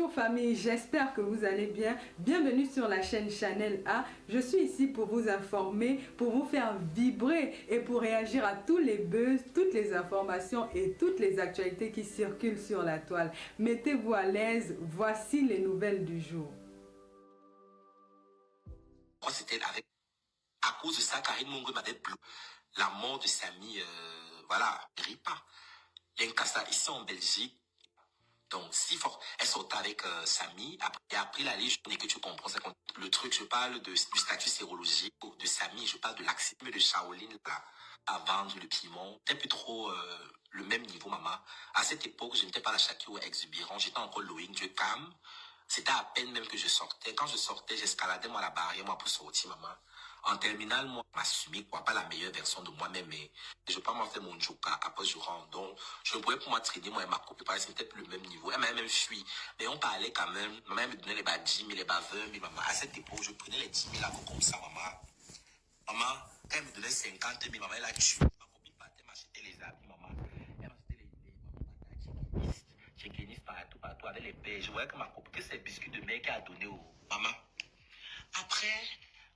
Bonjour famille, j'espère que vous allez bien. Bienvenue sur la chaîne Channel A. Je suis ici pour vous informer, pour vous faire vibrer et pour réagir à tous les buzz, toutes les informations et toutes les actualités qui circulent sur la toile. Mettez-vous à l'aise, voici les nouvelles du jour. C'était avec, à cause de ça, Karine Mongo m'avait bloqué. La mort de Samy, voilà, Ripa. L'Incassa, ici en Belgique. Donc, si fort, elle sortait avec Samy, et après la légende et que tu comprends, c'est le truc, je parle du statut sérologique de Samy, je parle de l'accident de Shaolin, là, à vendre le piment. C'était plus trop le même niveau, maman. À cette époque, je n'étais pas la Shakiro exubérant, j'étais encore Loïc, Dieu calme. C'était à peine même que je sortais. Quand je sortais, j'escaladais moi la barrière, moi, pour sortir, maman. En terminale, moi, m'assumer, quoi, pas la meilleure version de moi-même, mais je vais pas m'en faire mon joka, après je rentre. Donc, je pouvais pour moi traîner, moi, et ma copine, parce que c'était plus le même niveau. Elle m'a même fui. Mais on parlait quand même. Maman me donnait les bas 10 000, les bas 20 000, maman. À cette époque, je prenais les 10 000 là, comme ça, maman. Maman, quand elle me donnait 50 000, maman, elle a tué. Ma copine partait m'acheter les habits, maman. Elle m'achetait les maman, Tchékénis partout, partout, avec les paix. Je voyais que ma copine, que c'est biscuits de mec qu'elle a donné au maman. Après,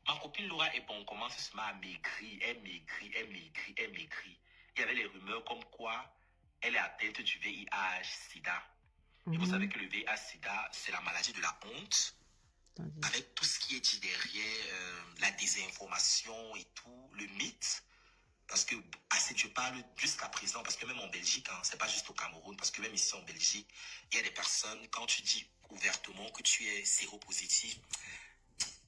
ma copine Laura et bon, commence seulement à maigrir. Elle maigrit, elle maigrit, elle maigrit. Il y avait les rumeurs comme quoi elle est atteinte du VIH-Sida. Et vous savez que le VIH-Sida, c'est la maladie de la honte. Avec tout ce qui est dit derrière, la désinformation et tout, le mythe. Parce que, assez je parle jusqu'à présent, parce que même en Belgique, hein, c'est pas juste au Cameroun, parce que même ici en Belgique, il y a des personnes, quand tu dis ouvertement que tu es séropositif,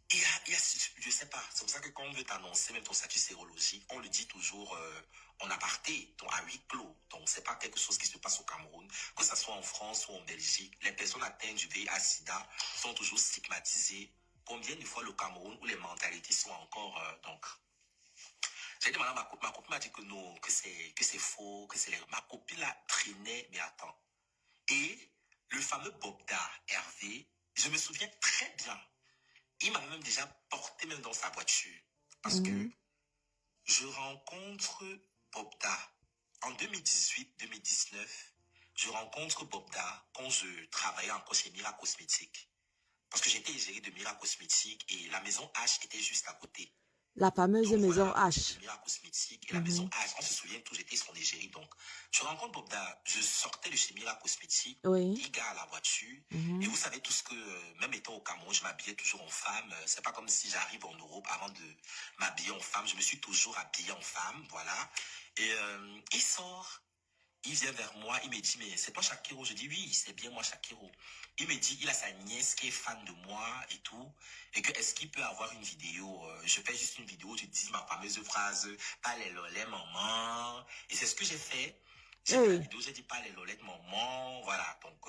je sais pas, c'est pour ça que quand on veut t'annoncer même ton statut sérologique, on le dit toujours en aparté, donc à huis clos. Donc c'est pas quelque chose qui se passe au Cameroun, que ce soit en France ou en Belgique. Les personnes atteintes du VIH/SIDA sont toujours stigmatisées. Combien de fois le Cameroun où les mentalités sont encore donc. J'ai dit madame, ma copine m'a dit que non, que c'est faux, que c'est ma copine la traînait, mais attends. Et le fameux Bobda Hervé, je me souviens très bien. Il m'a même déjà porté même dans sa voiture. Parce que je rencontre Bobda en 2018-2019. Je rencontre Bobda quand je travaillais encore chez Mira Cosmétique. Parce que j'étais égérie de Mira Cosmétique et la maison H était juste à côté. La fameuse Donc, maison voilà, H. Mira Cosmétique et la maison H. On se souvient tous, j'étais son égérie. Donc, je rencontre Bobda. Je sortais de chez Mira Cosmétique. Oui. Il gare la voiture. Et vous savez tous que, même étant au Cameroun, je m'habillais toujours en femme. C'est pas comme si j'arrive en Europe avant de m'habiller en femme. Je me suis toujours habillée en femme. Voilà. Et il sort. Il vient vers moi, il me dit, mais c'est toi Shakiro? Je dis, oui, c'est bien moi Shakiro. Il me dit, il a sa nièce qui est fan de moi et tout. Et que est-ce qu'il peut avoir une vidéo? Je fais juste une vidéo, je dis ma fameuse phrase, pas les lolettes maman. Et c'est ce que j'ai fait. J'ai fait la vidéo, j'ai dit pas les lolettes maman. Voilà, donc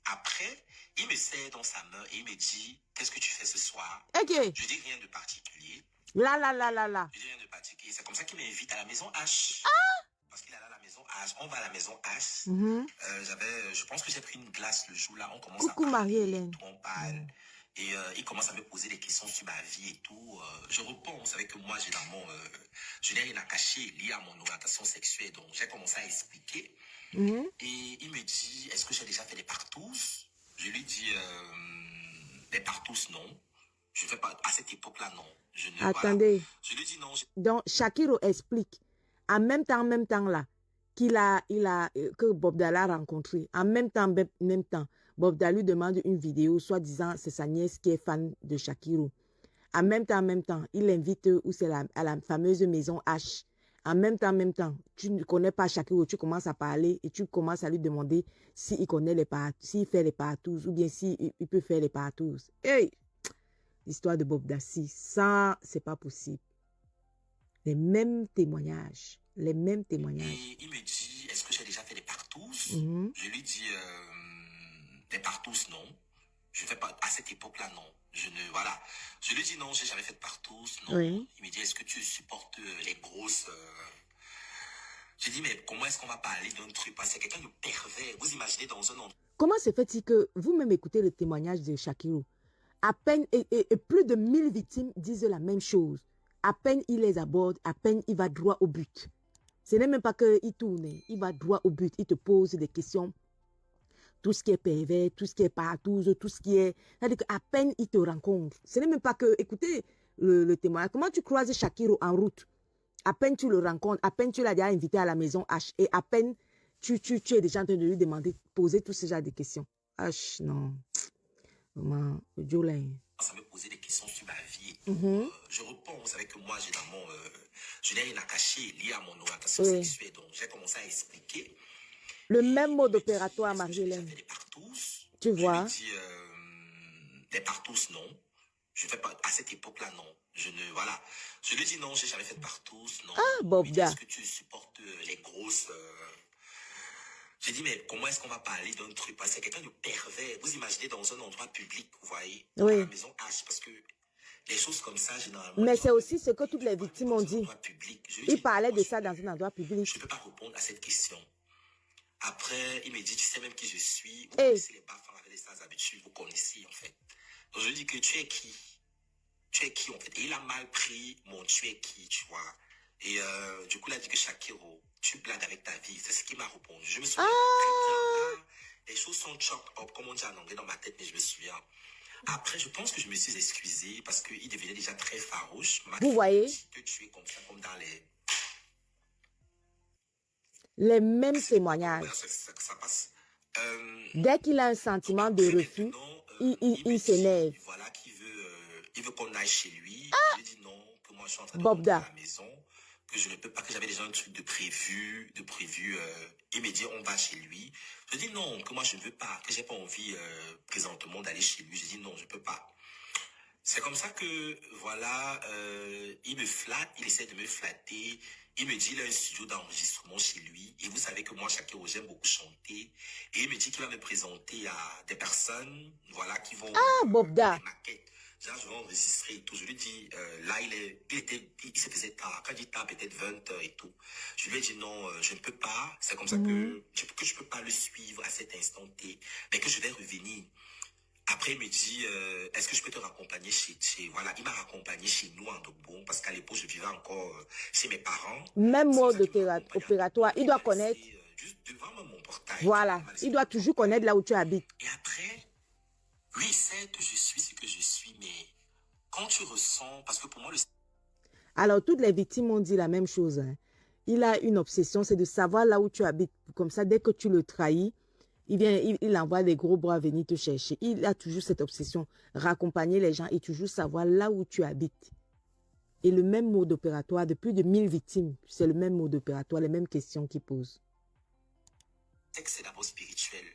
après, il me serre dans sa main et il me dit, qu'est-ce que tu fais ce soir? Ok. Je dis rien de particulier. Là. Je dis rien de particulier. C'est comme ça qu'il m'invite à la maison H. Parce qu'il est à la maison H. On va à la maison H. Je pense que j'ai pris une glace le jour là. On commence Coucou à parler. Marie-Hélène. On parle. Et il commence à me poser des questions sur ma vie et tout. Je réponds. Vous savez que moi, j'ai dans mon... je n'ai rien à cacher lié à mon orientation sexuelle. Donc, j'ai commencé à expliquer. Et il me dit, est-ce que j'ai déjà fait des partous? Je lui dis, des partous, non. Je fais pas... À cette époque-là, non. Je ne, Attendez. voilà. Je lui dis non. Donc, Shakiro explique. En même temps là, que Bob Dalla a rencontré. En même temps, Bob Dalla lui demande une vidéo, soi-disant, c'est sa nièce qui est fan de Shakiro. En même temps, il l'invite où c'est à la fameuse maison H. En même temps, tu ne connais pas Shakiro, tu commences à parler et tu commences à lui demander s'il connaît s'il fait les partous ou bien s'il peut faire les partous. Hey! L'histoire de Bob Dassi, ça, c'est pas possible. Les mêmes témoignages. Et il me dit, est-ce que j'ai déjà fait des partous? Je lui dis, des partous, non. Je fais pas, à cette époque-là, non. Je ne, voilà. Je lui dis non, j'ai jamais fait de partous, non. Oui. Il me dit, est-ce que tu supportes les grosses, Je dis, mais comment est-ce qu'on va parler d'un truc? Parce que c'est quelqu'un de pervers. Vous imaginez dans un endroit. Comment se fait-il que vous-même écoutez le témoignage de Shakiro? À peine, et plus de 1000 victimes disent la même chose. À peine il les aborde, à peine il va droit au but. Ce n'est même pas qu'il tourne, il va droit au but, il te pose des questions. tout ce qui est pervers, tout ce qui est partouze, tout ce qui est... C'est-à-dire qu'à peine il te rencontre. Ce n'est même pas que... Écoutez le témoignage. Comment tu croises Shakiro en route? À peine tu le rencontres, à peine tu l'as déjà invité à la maison H, et à peine tu es déjà en train de lui demander, poser tout ce genre de questions. H, non. Vraiment, Jolin. Ça me posait des questions sur ma vie. Mhm. Je repense, vous savez que moi, généralement, je n'ai rien à cacher lié à mon orientation Oui. sexuelle. Donc, j'ai commencé à expliquer. Le Et même mode il me dit, opératoire, est-ce que j'ai déjà Marie-Hélène. fait des partous? Tu Je vois? lui dis, des partous, non. Je fais pas, à cette époque-là, non. Je ne, voilà. Je lui dis non, j'ai jamais fait de partous, non. Ah, Il me dit, Bobda. est-ce que tu supportes les grosses, J'ai dit, mais comment est-ce qu'on va parler d'un truc? Parce que c'est quelqu'un de pervers. Vous imaginez dans un endroit public, vous voyez, à la Oui. maison H, parce que les choses comme ça, généralement, Mais les c'est gens aussi ce que disent, toutes tu les vois, victimes dans ont un dit. endroit public. Je lui Il dis, parlait moi, de ça dans un endroit je public. ne peux pas répondre à cette question. Après, il me dit, tu sais même qui je suis. Vous Hey, connaissez les bas-femmes avec les sans habitudes, vous connaissez, en fait. Donc, je lui dis que tu es qui? Tu es qui, en fait? Et il a mal pris mon tu es qui, tu vois. Et du coup, il a dit que Shakiro, tu blagues avec ta vie. C'est ce qu'il m'a répondu. Je me souviens très bien. Là, les choses sont choc up, comme on dit en anglais dans ma tête, mais je me souviens. Après, je pense que je me suis excusé parce qu'il devenait déjà très farouche. vous voyez, Que tu es comme ça, comme dans les... les mêmes C'est l'époque, témoignages. ça passe. Dès qu'il a un sentiment de Après, refus, maintenant, il me s'énerve. dit, voilà, il veut qu'on aille chez lui. Je lui dis non, que moi je suis en train de rentrer Bobda. à la maison, que je ne peux pas, que j'avais déjà un truc de prévu. Il me dit on va chez lui. Je dis non, que moi je ne veux pas, que j'ai pas envie présentement d'aller chez lui. Je dis non, je peux pas. C'est comme ça que, voilà, il me flatte, il essaie de me flatter. Il me dit qu'il a un studio d'enregistrement chez lui. Et vous savez que moi, Shakiro, j'aime beaucoup chanter. Et il me dit qu'il va me présenter à des personnes, voilà, qui vont Ah, Bobda. des maquettes. Genre, je vais enregistrer et tout. Je lui dis, là, il se faisait tard. Quand il dit tard, peut-être 20 heures et tout. Je lui ai dit non, je ne peux pas. C'est comme ça que je peux pas le suivre à cet instant T. Mais que je vais revenir. Après, il me dit, est-ce que je peux te raccompagner voilà, il m'a raccompagné chez nous en Dogbon, parce qu'à l'époque, je vivais encore chez mes parents. Même C'est comme mode ça qu'il m'a accompagné en opératoire, Dogbon. il doit m'a connaître. laissé, juste devant mon portail. Voilà, Il m'a laissé il doit devant mon toujours portail. connaître là où tu habites. Et après, oui, certes, je suis ce que je suis, mais quand tu ressens, parce que pour moi, Alors, toutes les victimes ont dit la même chose. Hein. Il a une obsession, c'est de savoir là où tu habites. Comme ça, dès que tu le trahis, il envoie des gros bras venir te chercher. Il a toujours cette obsession, raccompagner les gens et toujours savoir là où tu habites. Et le même mode opératoire de plus de 1000 victimes, c'est le même mode opératoire, les mêmes questions qu'il pose. le sexe est d'abord spirituel.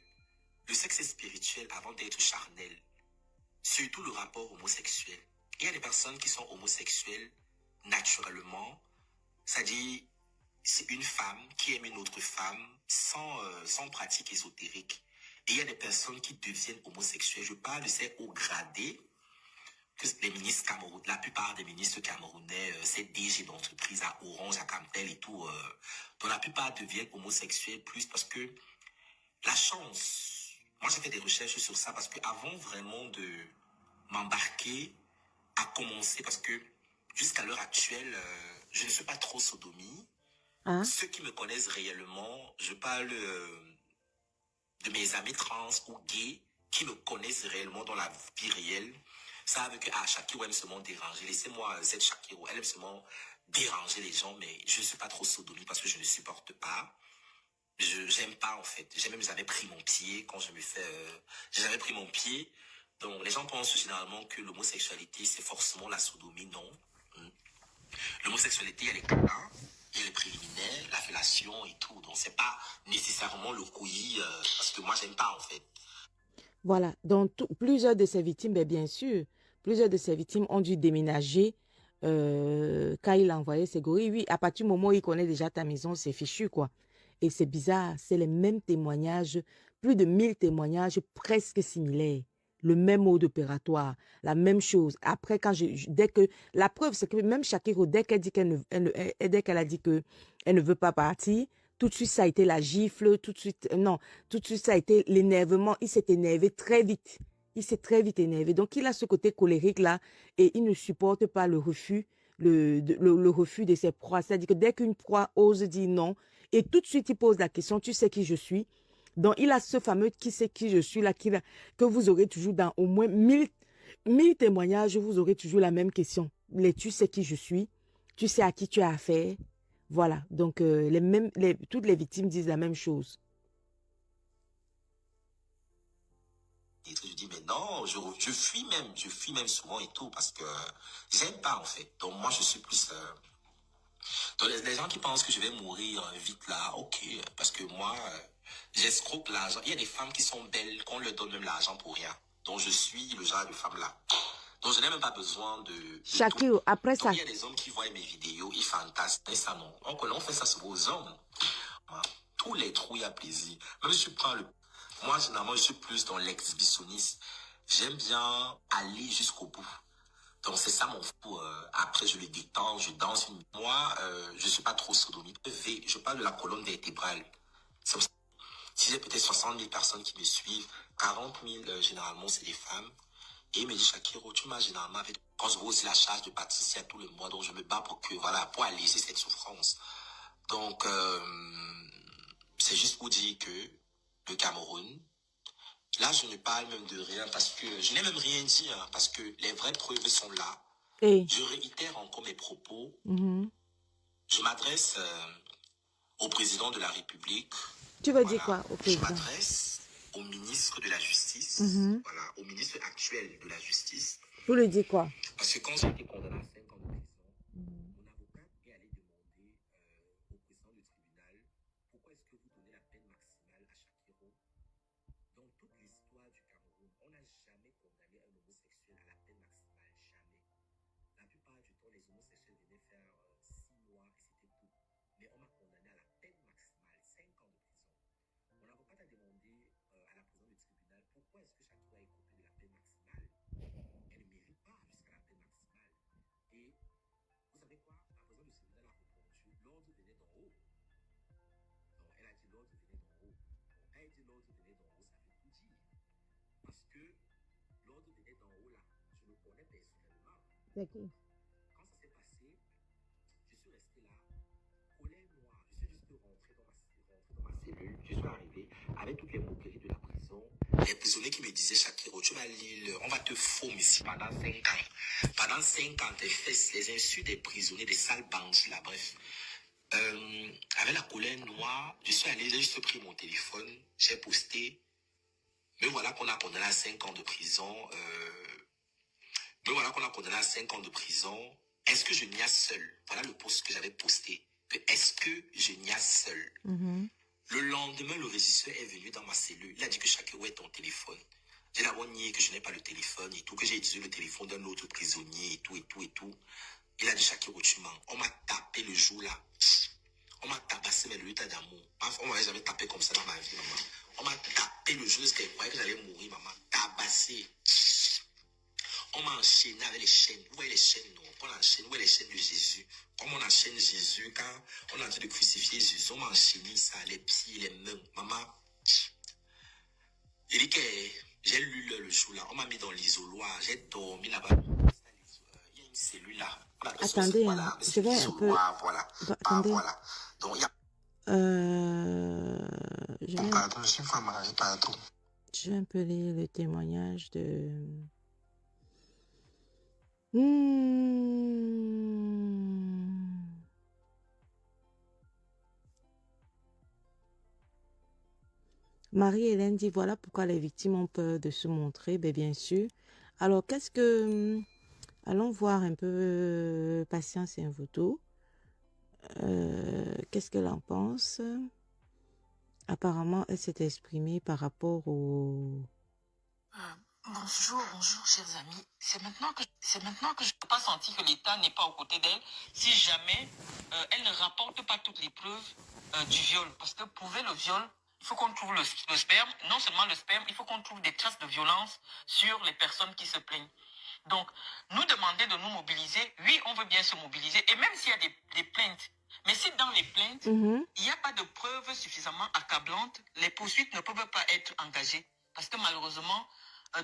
Le sexe est spirituel avant d'être charnel. Surtout le rapport homosexuel. Il y a des personnes qui sont homosexuelles naturellement, c'est-à-dire c'est une femme qui aime une autre femme sans pratique ésotérique. Et il y a des personnes qui deviennent homosexuelles. Je parle de ces hauts gradés que les ministres camerounais, la plupart des ministres camerounais, ces DG d'entreprise à Orange, à Camtel et tout, dont la plupart deviennent homosexuels plus parce que la chance, moi j'ai fait des recherches sur ça parce que avant vraiment de m'embarquer à commencer, parce que jusqu'à l'heure actuelle, je ne suis pas trop sodomie. Hein? Ceux qui me connaissent réellement, je parle de mes amis trans ou gays qui me connaissent réellement dans la vie réelle, savent que Shakiro aime seulement déranger. Laissez-moi cette Shakiro, elle aime seulement déranger les gens, mais je ne suis pas trop sodomie parce que je ne supporte pas. J'aime pas en fait. J'ai même jamais pris mon pied quand je me fais... j'ai jamais pris mon pied. Donc les gens pensent généralement que l'homosexualité c'est forcément la sodomie. Non. L'homosexualité, il y a les câlins, il y a les préliminaires, la fellation et tout. Donc, c'est pas nécessairement le couillis, parce que moi, j'aime pas, en fait. Voilà, donc plusieurs de ces victimes, bien sûr, plusieurs de ces victimes ont dû déménager quand il a envoyé ses gorilles. Oui, à partir du moment où il connaît déjà ta maison, c'est fichu, quoi. Et c'est bizarre, c'est les mêmes témoignages, plus de 1000 témoignages presque similaires. Le même mode opératoire, la même chose. Après, dès que la preuve, c'est que même Shakiro, dès qu'elle dit dès qu'elle a dit que elle ne veut pas partir, tout de suite ça a été la gifle, tout de suite ça a été l'énervement. Il s'est énervé très vite. Il s'est très vite énervé. Donc il a ce côté colérique là et il ne supporte pas le refus, le refus de ses proies. C'est-à-dire que dès qu'une proie ose dire non et tout de suite il pose la question, tu sais qui je suis. Donc, il a ce fameux qui c'est qui je suis là, que vous aurez toujours dans au moins 1000 témoignages, vous aurez toujours la même question. Tu sais qui je suis, tu sais à qui tu as affaire. Voilà, donc toutes les victimes disent la même chose. Et je dis, mais non, je fuis même souvent et tout, parce que j'aime pas, en fait. Donc, moi, je suis plus... Donc, les gens qui pensent que je vais mourir vite là, ok, parce que moi, j'escroque l'argent. Il y a des femmes qui sont belles, qu'on leur donne même l'argent pour rien. Donc, je suis le genre de femme là. Donc, je n'ai même pas besoin de Shakiro, tout. après Donc, ça. il y a des hommes qui voient mes vidéos, ils fantasment, et ça non. Donc, on fait ça sur aux hommes. Hein. Tous les trous, il y a plaisir. Même si je prends le... Moi, généralement, je suis plus dans l'exhibitionnisme. J'aime bien aller jusqu'au bout. Donc, c'est ça mon fou. Après, je le détends, je danse. Moi, je suis pas trop sodomite. Je parle de la colonne vertébrale. Si j'ai peut-être 60 000 personnes qui me suivent, 40 000, généralement, c'est des femmes. Et il me dit, Shakiro, tu m'as généralement avec... Quand je vois aussi la charge de pâtissier à tout le mois, donc je me bats pour que, voilà, pour alléger cette souffrance. Donc, c'est juste pour dire que le Cameroun, là, je ne parle même de rien parce que je n'ai même rien dit, hein, parce que les vraies preuves sont là. Hey. Je réitère encore mes propos. Mm-hmm. Je m'adresse au président de la République. Tu veux dire quoi au président? Je m'adresse au ministre de la Justice, voilà, au ministre actuel de la Justice. Vous lui dites quoi? Parce que quand j'ai été condamné à 5 ans de prison, mon avocat est allé demander au président du tribunal pourquoi est-ce que vous donnez la peine maximale à Shakiro. Dans toute l'histoire du Cameroun, on n'a jamais condamné un homosexuel à la peine maximale, jamais. La plupart du temps, les homosexuels venaient faire 6 mois et c'était tout. Mais on m'a condamné à la peine maximale, 5 ans de prison. Mon avocat a demandé à la présidente du tribunal pourquoi est-ce que Shakiro a écopé de la peine maximale. Elle ne mérite pas jusqu'à la peine maximale. Et vous savez quoi? La présidente du tribunal a répondu, l'ordre venait d'en haut. Donc elle a dit l'ordre venait d'en haut. Bon, quand elle dit l'ordre venait d'en haut, ça veut tout dire. Parce que l'ordre venait d'en haut là, je le connais personnellement. D'accord. Quand ça s'est passé, je suis resté là, colère noire. Je suis juste rentré dans ma cellule. Je suis arrivé avec toutes les moqueries de la prison. Les prisonniers qui me disaient, Shakiro, tu vas lire, on va te foutre ici pendant 5 ans. Pendant 5 ans, tes fesses, les insultes des prisonniers, des sales bandits là, bref. Avec la colère noire, je suis allé, j'ai juste pris mon téléphone, j'ai posté. Mais voilà qu'on a condamné à 5 ans de prison. Est-ce que je n'y a seul? Voilà le post que j'avais posté. Est-ce que je n'y a seul? Le lendemain, le régisseur est venu dans ma cellule. Il a dit que Shakiro est ton téléphone. J'ai d'abord nié que je n'ai pas le téléphone et tout, que j'ai utilisé le téléphone d'un autre prisonnier et tout, et tout, et tout. Il a dit, Shakiro, tu mens. On m'a tapé le jour là. On m'a tabassé, mais le état d'amour. On m'avait jamais tapé comme ça dans ma vie, maman. On m'a tapé le jour jusqu'à croyait que j'allais mourir, maman. Tabassé. On m'a enchaîné avec les chaînes. Vous voyez les chaînes, non? On enchaîne. Vous voyez les chaînes de Jésus? Comme on enchaîne Jésus, quand on est en train de crucifier Jésus, on m'a enchaîné ça, les pieds, les mains. Maman, il dit que j'ai lu le jour là. On m'a mis dans l'isoloir. J'ai dormi là-bas. Il y a une cellule là. Attendez, voilà, je vais un peu... Voilà. Attendez. Voilà. Donc, il y a... Pardon, je suis pas marié, pardon. Je vais un peu lire le témoignage de... Marie-Hélène dit, voilà pourquoi les victimes ont peur de se montrer. Ben, bien sûr. Alors, qu'est-ce que... Allons voir un peu Patience et un photo. Qu'est-ce qu'elle en pense? Apparemment, elle s'est exprimée par rapport au... Bonjour, chers amis. C'est maintenant que je n'ai pas senti que l'État n'est pas aux côtés d'elle si jamais elle ne rapporte pas toutes les preuves du viol. Parce que prouver le viol, il faut qu'on trouve le sperme. Non seulement le sperme, il faut qu'on trouve des traces de violence sur les personnes qui se plaignent. Donc, nous demander de nous mobiliser, oui, on veut bien se mobiliser. Et même s'il y a des plaintes, mais si dans les plaintes, il n'y a pas de preuves suffisamment accablantes, les poursuites ne peuvent pas être engagées. Parce que malheureusement,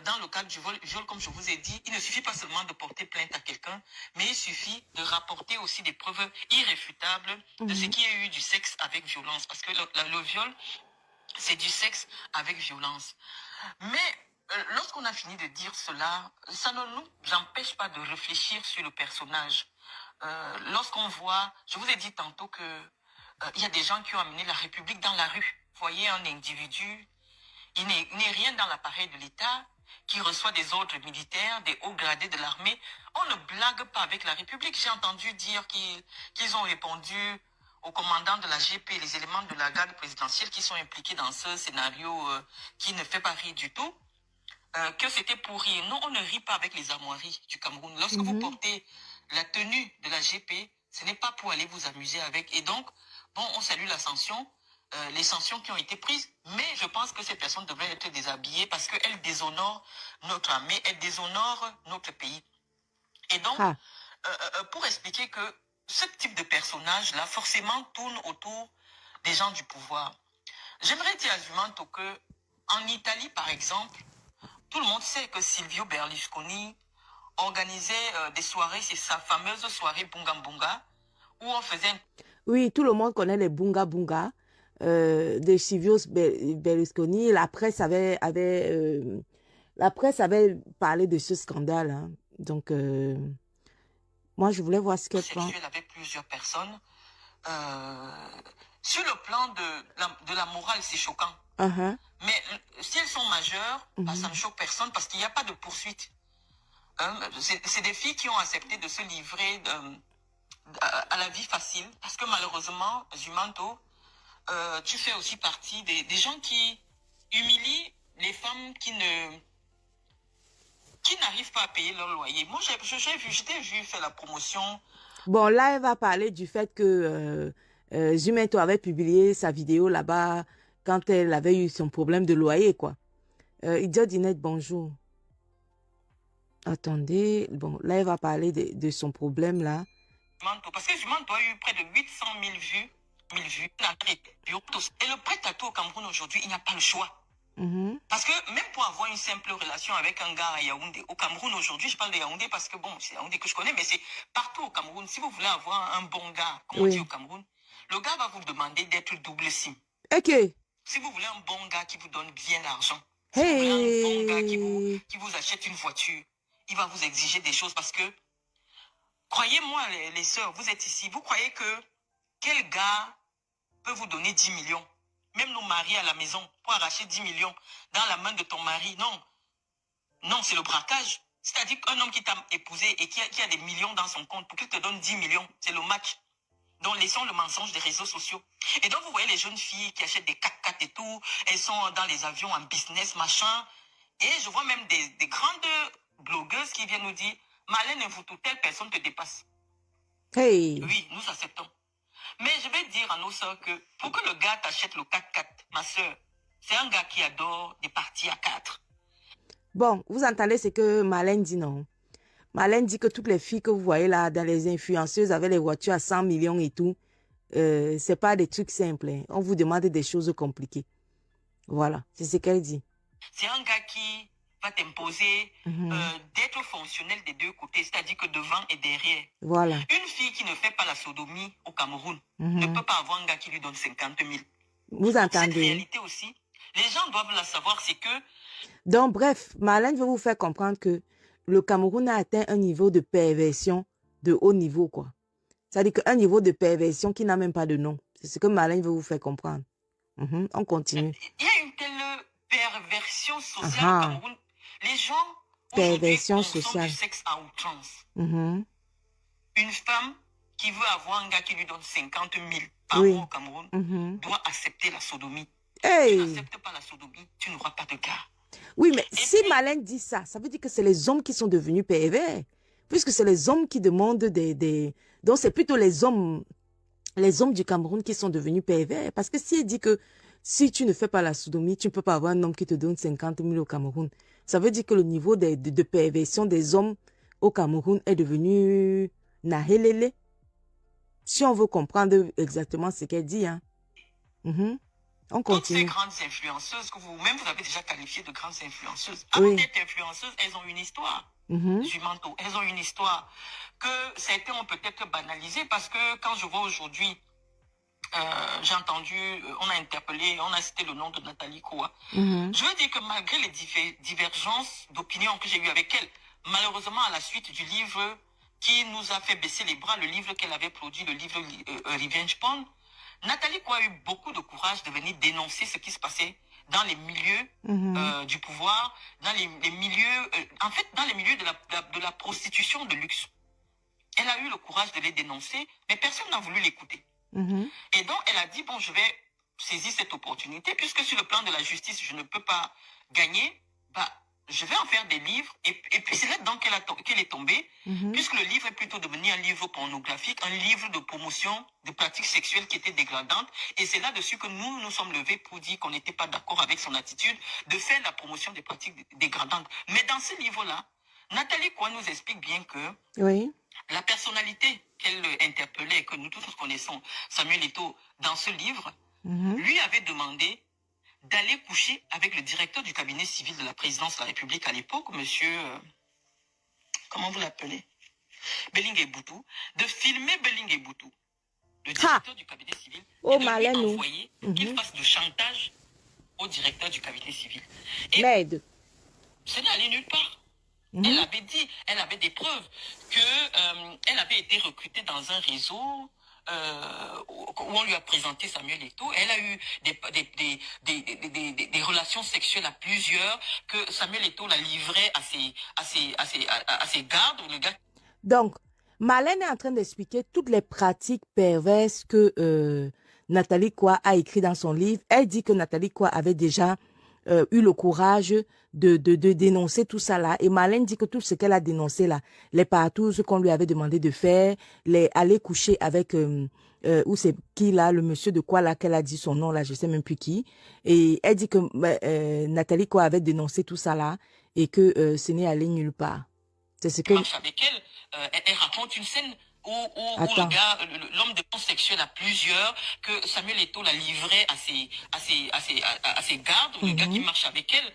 dans le cadre du viol, comme je vous ai dit, il ne suffit pas seulement de porter plainte à quelqu'un, mais il suffit de rapporter aussi des preuves irréfutables de ce qui a eu du sexe avec violence. Parce que le viol, C'est du sexe avec violence. Mais lorsqu'on a fini de dire cela, ça ne nous empêche pas de réfléchir sur le personnage. Lorsqu'on voit, je vous ai dit tantôt que il y a des gens qui ont amené la République dans la rue. Vous voyez un individu, il n'est rien dans l'appareil de l'État, qui reçoit des ordres militaires, des hauts gradés de l'armée. On ne blague pas avec la République. J'ai entendu dire qu'ils ont répondu au commandant de la GP, les éléments de la garde présidentielle qui sont impliqués dans ce scénario qui ne fait pas rire du tout, que c'était pour rire. Non, on ne rit pas avec les armoiries du Cameroun. Lorsque vous portez la tenue de la GP, ce n'est pas pour aller vous amuser avec. Et donc, bon, on salue la sanction, les sanctions qui ont été prises, mais je pense que ces personnes devraient être déshabillées parce qu'elles déshonorent notre armée, elles déshonorent notre pays. Et donc, pour expliquer que ce type de personnage-là, forcément, tourne autour des gens du pouvoir. J'aimerais dire à Jumanto que, en Italie, par exemple, tout le monde sait que Silvio Berlusconi organisait des soirées, c'est sa fameuse soirée Bunga Bunga, où on faisait... Oui, tout le monde connaît les Bunga Bunga de Silvio Berlusconi. La presse avait parlé de ce scandale. Hein. Donc, moi, je voulais voir ce qu'elle pense. Avec plusieurs personnes. Sur le plan de la morale, c'est choquant. Mais si elles sont majeures, bah, ça ne choque personne parce qu'il n'y a pas de poursuite. C'est des filles qui ont accepté de se livrer à la vie facile. Parce que malheureusement, Jumanto, tu fais aussi partie des gens qui humilient les femmes qui n'arrivent pas à payer leur loyer. Moi, j'étais vu faire la promotion. Bon, là, elle va parler du fait que Jumanto avait publié sa vidéo là-bas quand elle avait eu son problème de loyer, quoi. Idiot Dinette, bonjour. Attendez, bon, là, elle va parler de son problème, là. Parce que Jumanto a eu près de 800 000 vues. Et le prêt-à-tout au Cameroun aujourd'hui, il n'y a pas le choix. Parce que même pour avoir une simple relation avec un gars à Yaoundé, au Cameroun aujourd'hui, je parle de Yaoundé parce que bon, c'est Yaoundé que je connais, mais c'est partout au Cameroun. Si vous voulez avoir un bon gars, comme on dit au Cameroun, le gars va vous demander d'être double SIM. Ok. Si vous voulez un bon gars qui vous donne bien l'argent, si vous voulez un bon gars qui vous achète une voiture, il va vous exiger des choses parce que, croyez-moi les sœurs, vous êtes ici, vous croyez que quel gars peut vous donner 10 millions? Même nos maris à la maison, pour arracher 10 millions dans la main de ton mari, non. Non, c'est le braquage. C'est-à-dire qu'un homme qui t'a épousé et qui a des millions dans son compte, pour qu'il te donne 10 millions, c'est le match. Donc, laissons le mensonge des réseaux sociaux. Et donc, vous voyez les jeunes filles qui achètent des 4x4 et tout, elles sont dans les avions en business, machin. Et je vois même des grandes blogueuses qui viennent nous dire, Malène Mfoutou, telle personne te dépasse. Hey. Oui, nous acceptons. Mais je vais dire à nos soeurs que pour que le gars t'achète le 4x4, ma soeur, c'est un gars qui adore des parties à 4. Bon, vous entendez ce que Malène dit, non? Malène dit que toutes les filles que vous voyez là, dans les influenceuses avec les voitures à 100 millions et tout, c'est pas des trucs simples. Hein. On vous demande des choses compliquées. Voilà, c'est ce qu'elle dit. C'est un gars qui va t'imposer d'être fonctionnel des deux côtés, c'est-à-dire que devant et derrière. Voilà. Une fille qui ne fait pas la sodomie au Cameroun ne peut pas avoir un gars qui lui donne 50 000. Vous entendez? Cette réalité aussi, les gens doivent la savoir, c'est que... Donc, bref, Marlène veut vous faire comprendre que le Cameroun a atteint un niveau de perversion de haut niveau, quoi. C'est-à-dire qu'un niveau de perversion qui n'a même pas de nom. C'est ce que Marlène veut vous faire comprendre. On continue. Il y a une telle perversion sociale au Cameroun. Les gens perversion aujourd'hui sociale. Du sexe à outrance. Une femme qui veut avoir un gars qui lui donne 50 000 par mois au Cameroun doit accepter la sodomie. Hey. Tu n'acceptes pas la sodomie, tu n'auras pas de gars. Oui, mais si Malène dit ça, ça veut dire que c'est les hommes qui sont devenus pervers. Puisque c'est les hommes qui demandent des... Donc, c'est plutôt les hommes du Cameroun qui sont devenus pervers. Parce que si elle dit que si tu ne fais pas la sodomie, tu ne peux pas avoir un homme qui te donne 50 000 au Cameroun, ça veut dire que le niveau de perversion des hommes au Cameroun est devenu nahelele. Si on veut comprendre exactement ce qu'elle dit, hein. On continue. Toutes ces grandes influenceuses que vous-même vous avez déjà qualifiées de grandes influenceuses, avant d'être influenceuses, elles ont une histoire. Jumanto, elles ont une histoire que certains ont peut-être banalisée parce que quand je vois aujourd'hui j'ai entendu, on a interpellé, on a cité le nom de Nathalie Koa. Mhm. Je veux dire que malgré les divergences d'opinion que j'ai eues avec elle, malheureusement, à la suite du livre qui nous a fait baisser les bras, le livre qu'elle avait produit, le livre Revenge Porn, Nathalie Koa a eu beaucoup de courage de venir dénoncer ce qui se passait dans les milieux du pouvoir, dans les milieux, en fait, dans les milieux de la prostitution de luxe. Elle a eu le courage de les dénoncer, mais personne n'a voulu l'écouter. Mhm. Et donc, elle a dit, bon, je vais saisir cette opportunité, puisque sur le plan de la justice, je ne peux pas gagner, bah, je vais en faire des livres. Et puis, c'est là-dedans qu'elle est tombée, puisque le livre est plutôt devenu un livre pornographique, un livre de promotion de pratiques sexuelles qui étaient dégradantes. Et c'est là-dessus que nous sommes levés pour dire qu'on n'était pas d'accord avec son attitude de faire la promotion des pratiques dégradantes. Mais dans ce livre-là, Nathalie Koa nous explique bien que Oui. la personnalité qu'elle interpellait, que nous tous connaissons, Samuel Eto'o, dans ce livre, lui avait demandé d'aller coucher avec le directeur du cabinet civil de la présidence de la République à l'époque, monsieur, comment vous l'appelez, Bellingue Boutou, de filmer Bellingue Boutou, le directeur du cabinet civil, et de lui envoyer qu'il fasse du chantage au directeur du cabinet civil. Et L'aide. ce n'est allé nulle part. Elle avait dit, elle avait des preuves qu'elle avait été recrutée dans un réseau où on lui a présenté Samuel Eto'o. Elle a eu des relations sexuelles à plusieurs, que Samuel Eto'o la livrait à ses gardes. Le gars... Donc, Marlène est en train d'expliquer toutes les pratiques perverses que Nathalie Koa a écrit dans son livre. Elle dit que Nathalie Koa avait déjà eu le courage de dénoncer tout ça là. Et Marlène dit que tout ce qu'elle a dénoncé là, les partous qu'on lui avait demandé de faire, aller coucher avec, ou c'est qui là, le monsieur de quoi là, qu'elle a dit son nom là, je sais même plus qui. Et elle dit que Nathalie Koa avait dénoncé tout ça là et que ce n'est allé nulle part. C'est ce que... marche avec elle, elle raconte une scène où le gars, l'homme de temps sexuel à plusieurs, que Samuel Eto'o la livrait à ses gardes, le gars qui marche avec elle,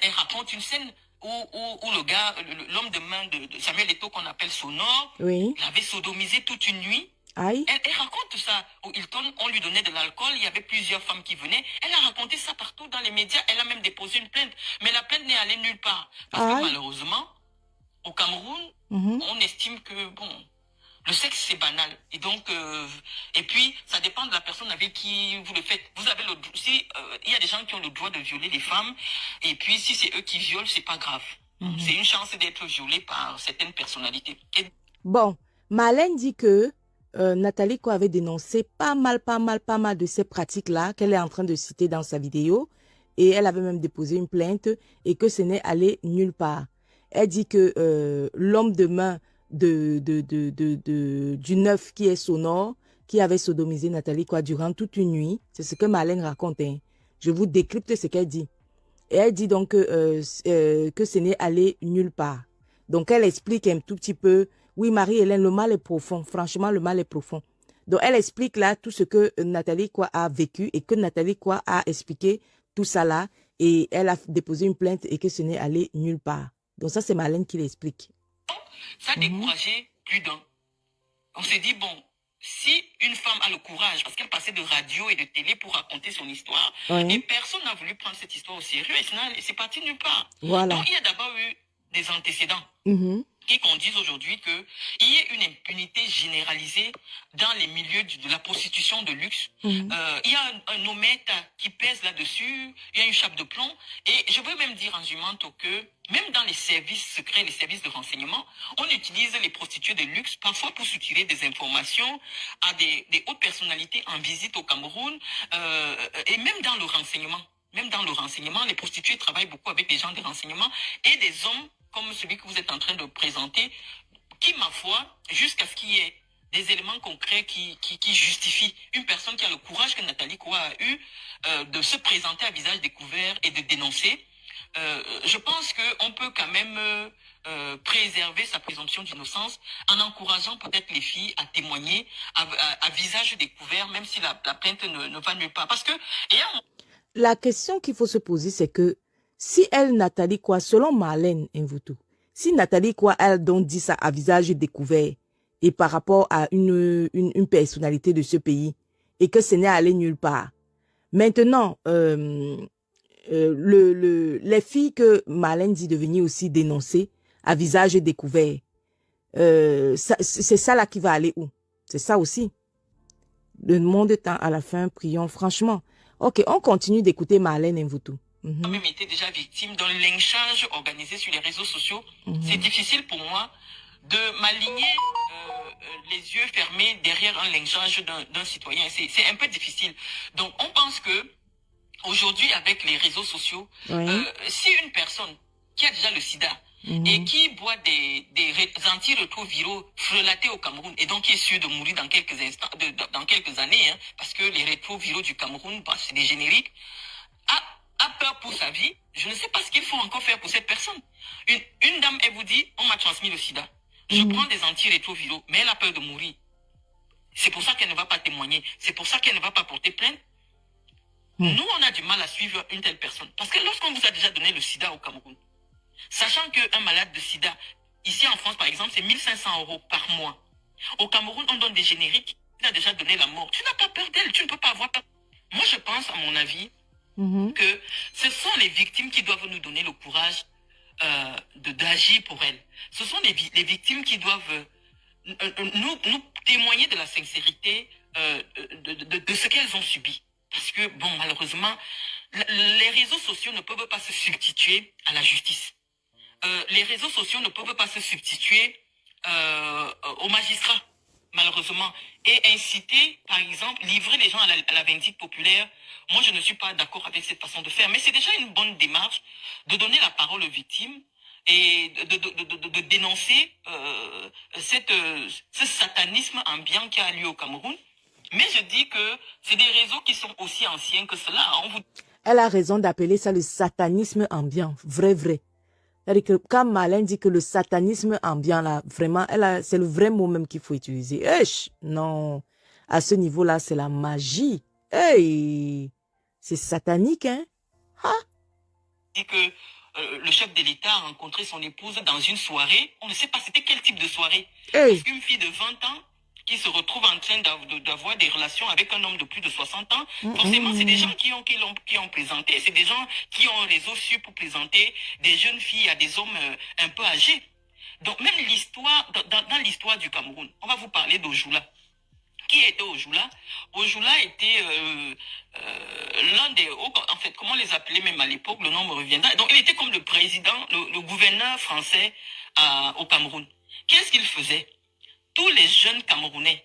elle raconte une scène où le gars, l'homme de main de Samuel Eto'o qu'on appelle Sonore, l'avait sodomisé toute une nuit. Aïe. Elle raconte ça au Hilton, on lui donnait de l'alcool, il y avait plusieurs femmes qui venaient. Elle a raconté ça partout dans les médias, elle a même déposé une plainte. Mais la plainte n'est allée nulle part. Parce que malheureusement, au Cameroun, on estime que, bon, le sexe, c'est banal. Et donc, et puis, ça dépend de la personne avec qui vous le faites. Vous avez le droit, si, il y a des gens qui ont le droit de violer les femmes, et puis, si c'est eux qui violent, c'est pas grave. C'est une chance d'être violé par certaines personnalités. Bon, Marlène dit que Nathalie Koa avait dénoncé pas mal de ces pratiques-là qu'elle est en train de citer dans sa vidéo. Et elle avait même déposé une plainte et que ce n'est allé nulle part. Elle dit que l'homme de main du neuf qui est Sonore, qui avait sodomisé Nathalie Koa durant toute une nuit, c'est ce que Marlène raconte. Hein. Je vous décrypte ce qu'elle dit. Et elle dit donc que ce n'est allé nulle part. Donc elle explique un tout petit peu, oui Marie-Hélène, le mal est profond, franchement le mal est profond. Donc elle explique là tout ce que Nathalie Koa a vécu et que Nathalie Koa a expliqué tout ça là et elle a déposé une plainte et que ce n'est allé nulle part. Donc ça, c'est Marlène qui l'explique. Ça a découragé plus d'un. On s'est dit, bon, si une femme a le courage, parce qu'elle passait de radio et de télé pour raconter son histoire, et personne n'a voulu prendre cette histoire au sérieux, et c'est parti nulle part. Voilà. Donc il y a d'abord eu des antécédents. Qui conduisent aujourd'hui qu'il y ait une impunité généralisée dans les milieux de la prostitution de luxe. Il y a un omètre qui pèse là-dessus, il y a une chape de plomb. Et je veux même dire en jumanto que même dans les services secrets, les services de renseignement, on utilise les prostituées de luxe parfois pour soutirer des informations à des hautes personnalités en visite au Cameroun et même dans le renseignement. Même dans le renseignement, les prostituées travaillent beaucoup avec des gens de renseignement et des hommes comme celui que vous êtes en train de présenter, qui, ma foi, jusqu'à ce qu'il y ait des éléments concrets qui justifient une personne qui a le courage que Nathalie Koa a eu de se présenter à visage découvert et de dénoncer, je pense qu'on peut quand même préserver sa présomption d'innocence en encourageant peut-être les filles à témoigner à visage découvert, même si la plainte ne va nulle part. Parce que... La question qu'il faut se poser, c'est que si elle, Nathalie Koa, selon Marlène Mvutu, si Nathalie Koa, elle donc dit ça à visage découvert et par rapport à une personnalité de ce pays, et que ce n'est allé nulle part. Maintenant, les filles que Marlène dit de venir aussi dénoncer à visage découvert, c'est ça là qui va aller où? C'est ça aussi. Le monde étant à la fin, prions franchement. Ok, on continue d'écouter Marlène Mvutu. Moi-même été déjà victime d'un lynchage organisé sur les réseaux sociaux. C'est difficile pour moi de m'aligner les yeux fermés derrière un lynchage d'un citoyen. C'est un peu difficile. Donc, on pense que aujourd'hui, avec les réseaux sociaux, si une personne qui a déjà le sida et qui boit des antirétroviraux frelatés au Cameroun et donc qui est sûr de mourir dans quelques instants, dans quelques années, hein, parce que les rétroviraux du Cameroun, bah, c'est des génériques, a peur pour sa vie, je ne sais pas ce qu'il faut encore faire pour cette personne. Une dame, elle vous dit, on m'a transmis le sida. Je prends des antirétroviraux, mais elle a peur de mourir. C'est pour ça qu'elle ne va pas témoigner. C'est pour ça qu'elle ne va pas porter plainte. Nous, on a du mal à suivre une telle personne. Parce que lorsqu'on vous a déjà donné le sida au Cameroun, sachant qu'un malade de sida, ici en France par exemple, c'est 1500 € par mois. Au Cameroun, on donne des génériques. Tu as déjà donné la mort. Tu n'as pas peur d'elle. Tu ne peux pas avoir peur. Moi, je pense, à mon avis, que ce sont les victimes qui doivent nous donner le courage d'agir pour elles. Ce sont les victimes qui doivent nous témoigner de la sincérité de ce qu'elles ont subi. Parce que, bon, malheureusement, les réseaux sociaux ne peuvent pas se substituer à la justice. Les réseaux sociaux ne peuvent pas se substituer aux magistrats, malheureusement. Et inciter, par exemple, livrer les gens à la vindicte populaire. Moi, je ne suis pas d'accord avec cette façon de faire. Mais c'est déjà une bonne démarche de donner la parole aux victimes et de dénoncer ce satanisme ambiant qui a lieu au Cameroun. Mais je dis que c'est des réseaux qui sont aussi anciens que cela. Elle a raison d'appeler ça le satanisme ambiant. Vrai, vrai. C'est-à-dire que quand Marlène dit que le satanisme ambiant, là, vraiment, c'est le vrai mot même qu'il faut utiliser. Non. À ce niveau-là, c'est la magie. C'est satanique, hein? Dit que le chef de l'État a rencontré son épouse dans une soirée. On ne sait pas c'était quel type de soirée. Parce qu'une fille de 20 ans qui se retrouve en train d'avoir des relations avec un homme de plus de 60 ans, forcément, c'est des gens qui ont plaisanté. C'est des gens qui ont un réseau su pour plaisanter des jeunes filles à des hommes un peu âgés. Donc, même l'histoire, dans l'histoire du Cameroun, on va vous parler d'Ojula. Qui était Ojula? Ojula était l'un des... En fait, comment on les appelait même à l'époque, le nom me reviendra. Donc, il était comme le président, le gouverneur français au Cameroun. Qu'est-ce qu'il faisait? Tous les jeunes Camerounais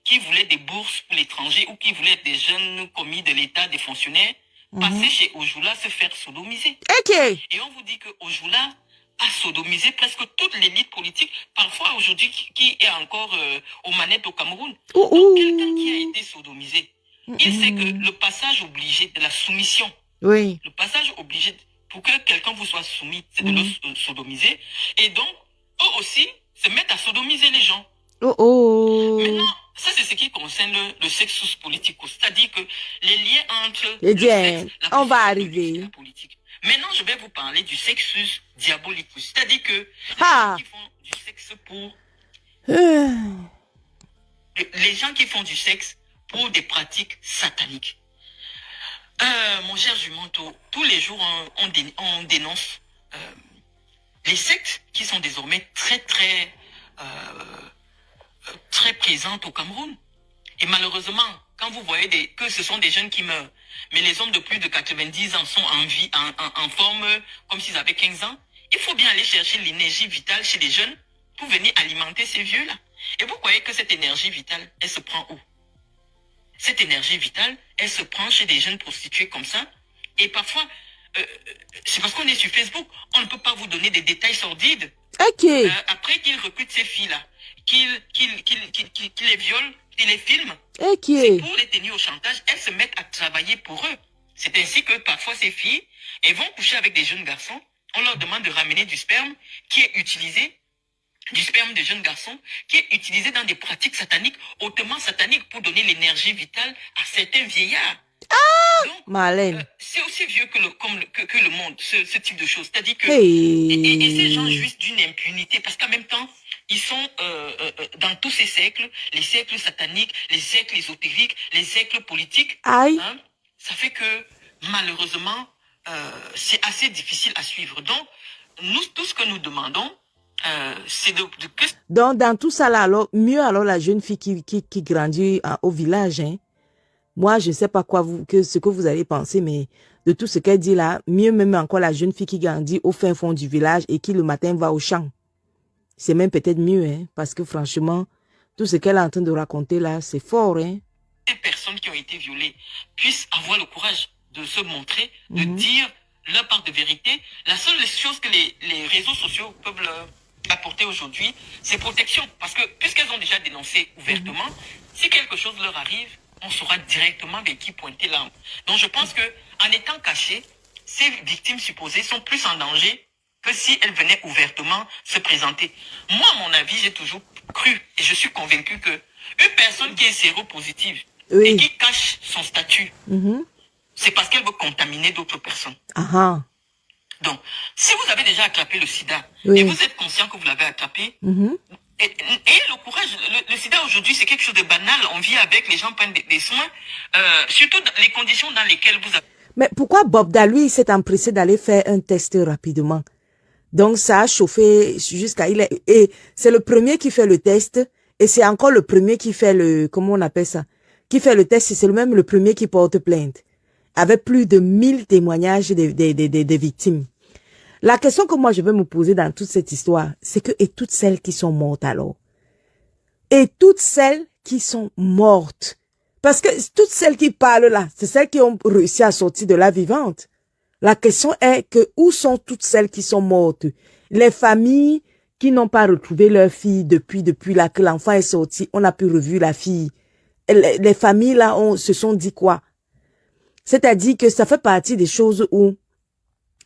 qui voulaient des bourses pour l'étranger ou qui voulaient être des jeunes commis de l'État, des fonctionnaires, passaient chez Ojula se faire sodomiser. Et on vous dit que Ojula a sodomisé presque toute l'élite politique, parfois aujourd'hui qui est encore aux manettes au Cameroun. Donc quelqu'un qui a été sodomisé, il sait que le passage obligé de la soumission, le passage obligé pour que quelqu'un vous soit soumis, c'est de le sodomiser. Et donc, eux aussi se mettent à sodomiser les gens. Maintenant, ça c'est ce qui concerne le sexus politicus, c'est-à-dire que les liens entre le sexe, on va arriver. Et la politique. Maintenant, je vais vous parler du sexus diabolicus, c'est-à-dire que les gens qui font du sexe pour les gens qui font du sexe pour des pratiques sataniques. Mon cher Jumanto, tous les jours on dénonce les sectes qui sont désormais très présentes au Cameroun. Et malheureusement, quand vous voyez que ce sont des jeunes qui meurent, mais les hommes de plus de 90 ans sont en vie, en forme comme s'ils avaient 15 ans, il faut bien aller chercher l'énergie vitale chez les jeunes pour venir alimenter ces vieux-là. Et vous croyez que cette énergie vitale, elle se prend où? Cette énergie vitale, elle se prend chez des jeunes prostituées comme ça. Et parfois, c'est parce qu'on est sur Facebook, on ne peut pas vous donner des détails sordides. Après qu'ils recrutent ces filles-là, qu'ils les violent, qu'ils les filment, c'est pour les tenir au chantage, elles se mettent à travailler pour eux. C'est ainsi que parfois ces filles, elles vont coucher avec des jeunes garçons, on leur demande de ramener du sperme qui est utilisé, du sperme de jeunes garçons, qui est utilisé dans des pratiques sataniques, hautement sataniques, pour donner l'énergie vitale à certains vieillards. Donc, c'est aussi vieux que le monde, ce type de choses. C'est-à-dire que et ces gens jouissent d'une impunité, parce qu'en même temps, ils sont dans tous ces cercles, les cercles sataniques, les cercles ésotériques, les cercles politiques. Aïe. Hein, ça fait que malheureusement, c'est assez difficile à suivre. Donc, nous, tout ce que nous demandons, c'est que... Donc, dans tout ça, là, alors, mieux alors la jeune fille qui grandit au village. Hein. Moi, je ne sais pas ce que vous allez penser, mais de tout ce qu'elle dit là, mieux même encore la jeune fille qui grandit au fin fond du village et qui le matin va au champ. C'est même peut-être mieux, hein, parce que franchement, tout ce qu'elle est en train de raconter là, c'est fort. Hein. Les personnes qui ont été violées puissent avoir le courage de se montrer, de dire leur part de vérité. La seule chose que les réseaux sociaux peuvent leur apporter aujourd'hui, c'est protection. Parce que puisqu'elles ont déjà dénoncé ouvertement, si quelque chose leur arrive, on saura directement vers qui pointer l'arme. Donc je pense que en étant cachées, ces victimes supposées sont plus en danger que si elles venaient ouvertement se présenter. Moi, à mon avis, j'ai toujours cru et je suis convaincu que une personne qui est séropositive et qui cache son statut, c'est parce qu'elle veut contaminer d'autres personnes. Donc, si vous avez déjà attrapé le sida et vous êtes conscient que vous l'avez attrapé, ayez le courage. Le sida aujourd'hui, c'est quelque chose de banal. On vit avec, les gens prennent des soins, surtout dans les conditions dans lesquelles vous avez... Mais pourquoi Bob Dalui s'est empressé d'aller faire un test rapidement? Donc, ça a chauffé jusqu'à... Et c'est le premier qui fait le test et c'est encore le premier qui fait le... Comment on appelle ça? Qui fait le test, c'est même le premier qui porte plainte. Avec plus de 1000 témoignages des victimes. La question que moi je vais me poser dans toute cette histoire, c'est que et toutes celles qui sont mortes alors? Et toutes celles qui sont mortes? Parce que toutes celles qui parlent là, c'est celles qui ont réussi à sortir de la vivante. La question est que où sont toutes celles qui sont mortes? Les familles qui n'ont pas retrouvé leur fille depuis là que l'enfant est sorti, on a pu revu la fille. Les familles là se sont dit quoi? C'est-à-dire que ça fait partie des choses où,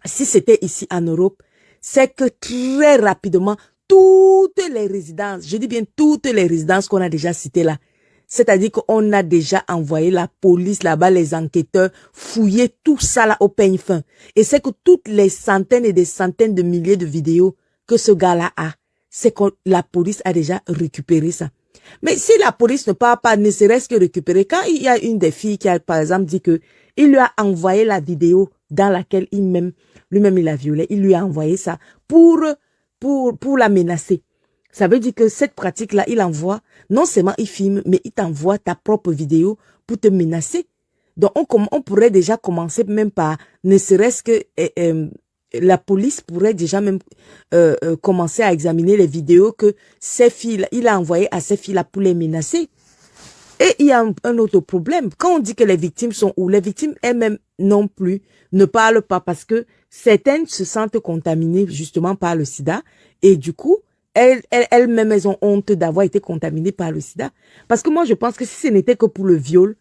si c'était ici en Europe, c'est que très rapidement, toutes les résidences, je dis bien toutes les résidences qu'on a déjà citées là, c'est-à-dire qu'on a déjà envoyé la police là-bas, les enquêteurs, fouiller tout ça là au peigne fin. Et c'est que toutes les centaines et des centaines de milliers de vidéos que ce gars-là a, c'est que la police a déjà récupéré ça. Mais si la police ne part pas, ne serait-ce que récupérer, quand il y a une des filles qui a par exemple dit que il lui a envoyé la vidéo dans laquelle lui-même il la violée, il lui a envoyé ça pour la menacer. Ça veut dire que cette pratique-là, il envoie, non seulement il filme, mais il t'envoie ta propre vidéo pour te menacer. Donc on pourrait déjà commencer même par, ne serait-ce que la police pourrait déjà même commencer à examiner les vidéos que ces filles, il a envoyées à ces filles-là pour les menacer. Et il y a un autre problème. Quand on dit que les victimes sont où, les victimes elles-mêmes non plus ne parlent pas parce que certaines se sentent contaminées justement par le sida et du coup, elles-mêmes elles ont honte d'avoir été contaminées par le sida. Parce que moi, je pense que si ce n'était que pour le viol,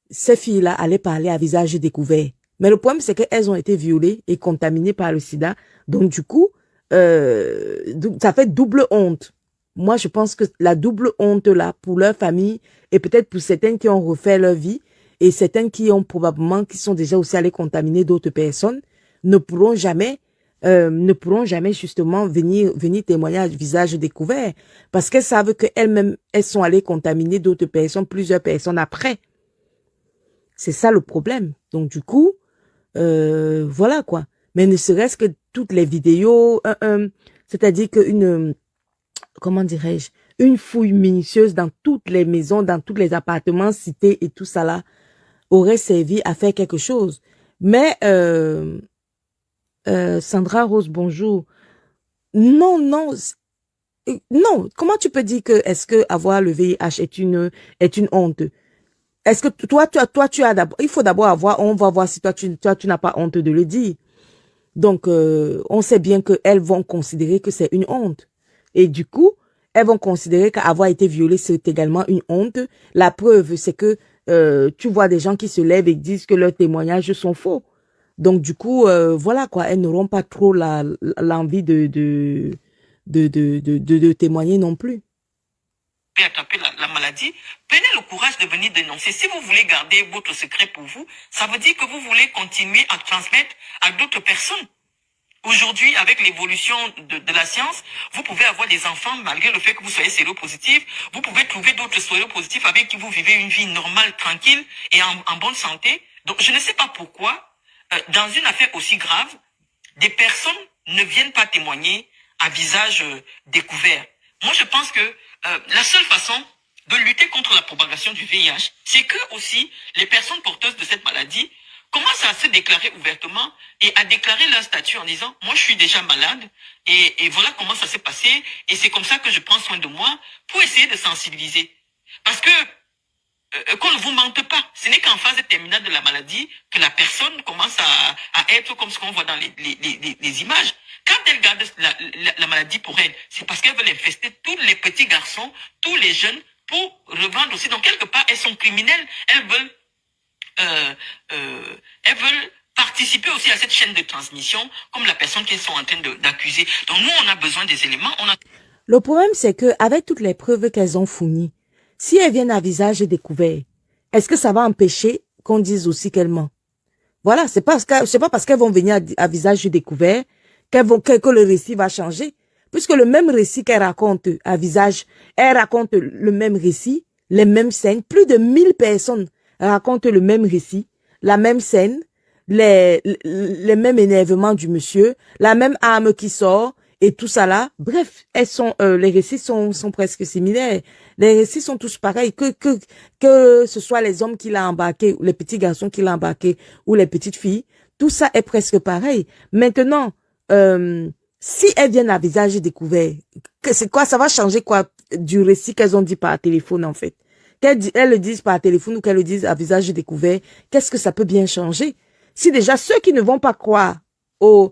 ces filles-là allaient parler à visage découvert. Mais le problème, c'est qu'elles ont été violées et contaminées par le sida. Donc, du coup, ça fait double honte. Moi, je pense que la double honte là, pour leur famille, et peut-être pour certaines qui ont refait leur vie, et certaines qui sont déjà aussi allées contaminer d'autres personnes, ne pourront jamais justement venir témoigner à visage découvert. Parce qu'elles savent qu'elles-mêmes, elles sont allées contaminer d'autres personnes, plusieurs personnes après. C'est ça le problème. Donc, du coup, voilà quoi. Mais ne serait-ce que toutes les vidéos, c'est-à-dire comment dirais-je, une fouille minutieuse dans toutes les maisons, dans tous les appartements cités et tout ça là, aurait servi à faire quelque chose. Mais, Sandra Rose, bonjour. Non, comment tu peux dire que, est-ce que avoir le VIH est une honte? Est-ce que toi, tu as d'abord, il faut d'abord on va voir si toi, tu n'as pas honte de le dire. Donc, on sait bien qu'elles vont considérer que c'est une honte. Et du coup, elles vont considérer qu'avoir été violée, c'est également une honte. La preuve, c'est que tu vois des gens qui se lèvent et disent que leurs témoignages sont faux. Donc, du coup, voilà quoi, elles n'auront pas trop l'envie de témoigner non plus. Attraper la maladie, prenez le courage de venir dénoncer. Si vous voulez garder votre secret pour vous, ça veut dire que vous voulez continuer à transmettre à d'autres personnes. Aujourd'hui, avec l'évolution de la science, vous pouvez avoir des enfants malgré le fait que vous soyez séropositif. Vous pouvez trouver d'autres séropositifs avec qui vous vivez une vie normale, tranquille et en bonne santé. Donc, je ne sais pas pourquoi, dans une affaire aussi grave, des personnes ne viennent pas témoigner à visage découvert. Moi, je pense que la seule façon de lutter contre la propagation du VIH, c'est que aussi les personnes porteuses de cette maladie commencent à se déclarer ouvertement et à déclarer leur statut en disant « moi je suis déjà malade et voilà comment ça s'est passé et c'est comme ça que je prends soin de moi » pour essayer de sensibiliser. Parce que qu'on ne vous mente pas, ce n'est qu'en phase terminale de la maladie que la personne commence à être comme ce qu'on voit dans les images. Quand elle garde la maladie pour elle, c'est parce qu'elle veut infester tous les petits garçons, tous les jeunes pour revendre aussi. Donc quelque part, elles sont criminelles, elles veulent participer aussi à cette chaîne de transmission, comme la personne qu'elles sont en train d'accuser. Donc nous, on a besoin des éléments. Le problème, c'est que avec toutes les preuves qu'elles ont fournies, si elles viennent à visage découvert, est-ce que ça va empêcher qu'on dise aussi qu'elles mentent? Voilà, c'est pas parce qu'elles vont venir à visage découvert que le récit va changer. Puisque le même récit qu'elles racontent à visage, elles racontent le même récit, les mêmes scènes. Plus de 1000 personnes racontent le même récit, la même scène, les mêmes énervements du monsieur, la même arme qui sort et tout ça là. Bref, les récits sont presque similaires. Les récits sont tous pareils. Que ce soit les hommes qui l'ont embarqué, ou les petits garçons qui l'ont embarqué, ou les petites filles, tout ça est presque pareil. Maintenant, si elles viennent à visage découvert, c'est quoi, ça va changer quoi du récit qu'elles ont dit par téléphone en fait? Qu'elles le disent par téléphone ou qu'elles le disent à visage découvert, qu'est-ce que ça peut bien changer? Si déjà ceux qui ne vont pas croire au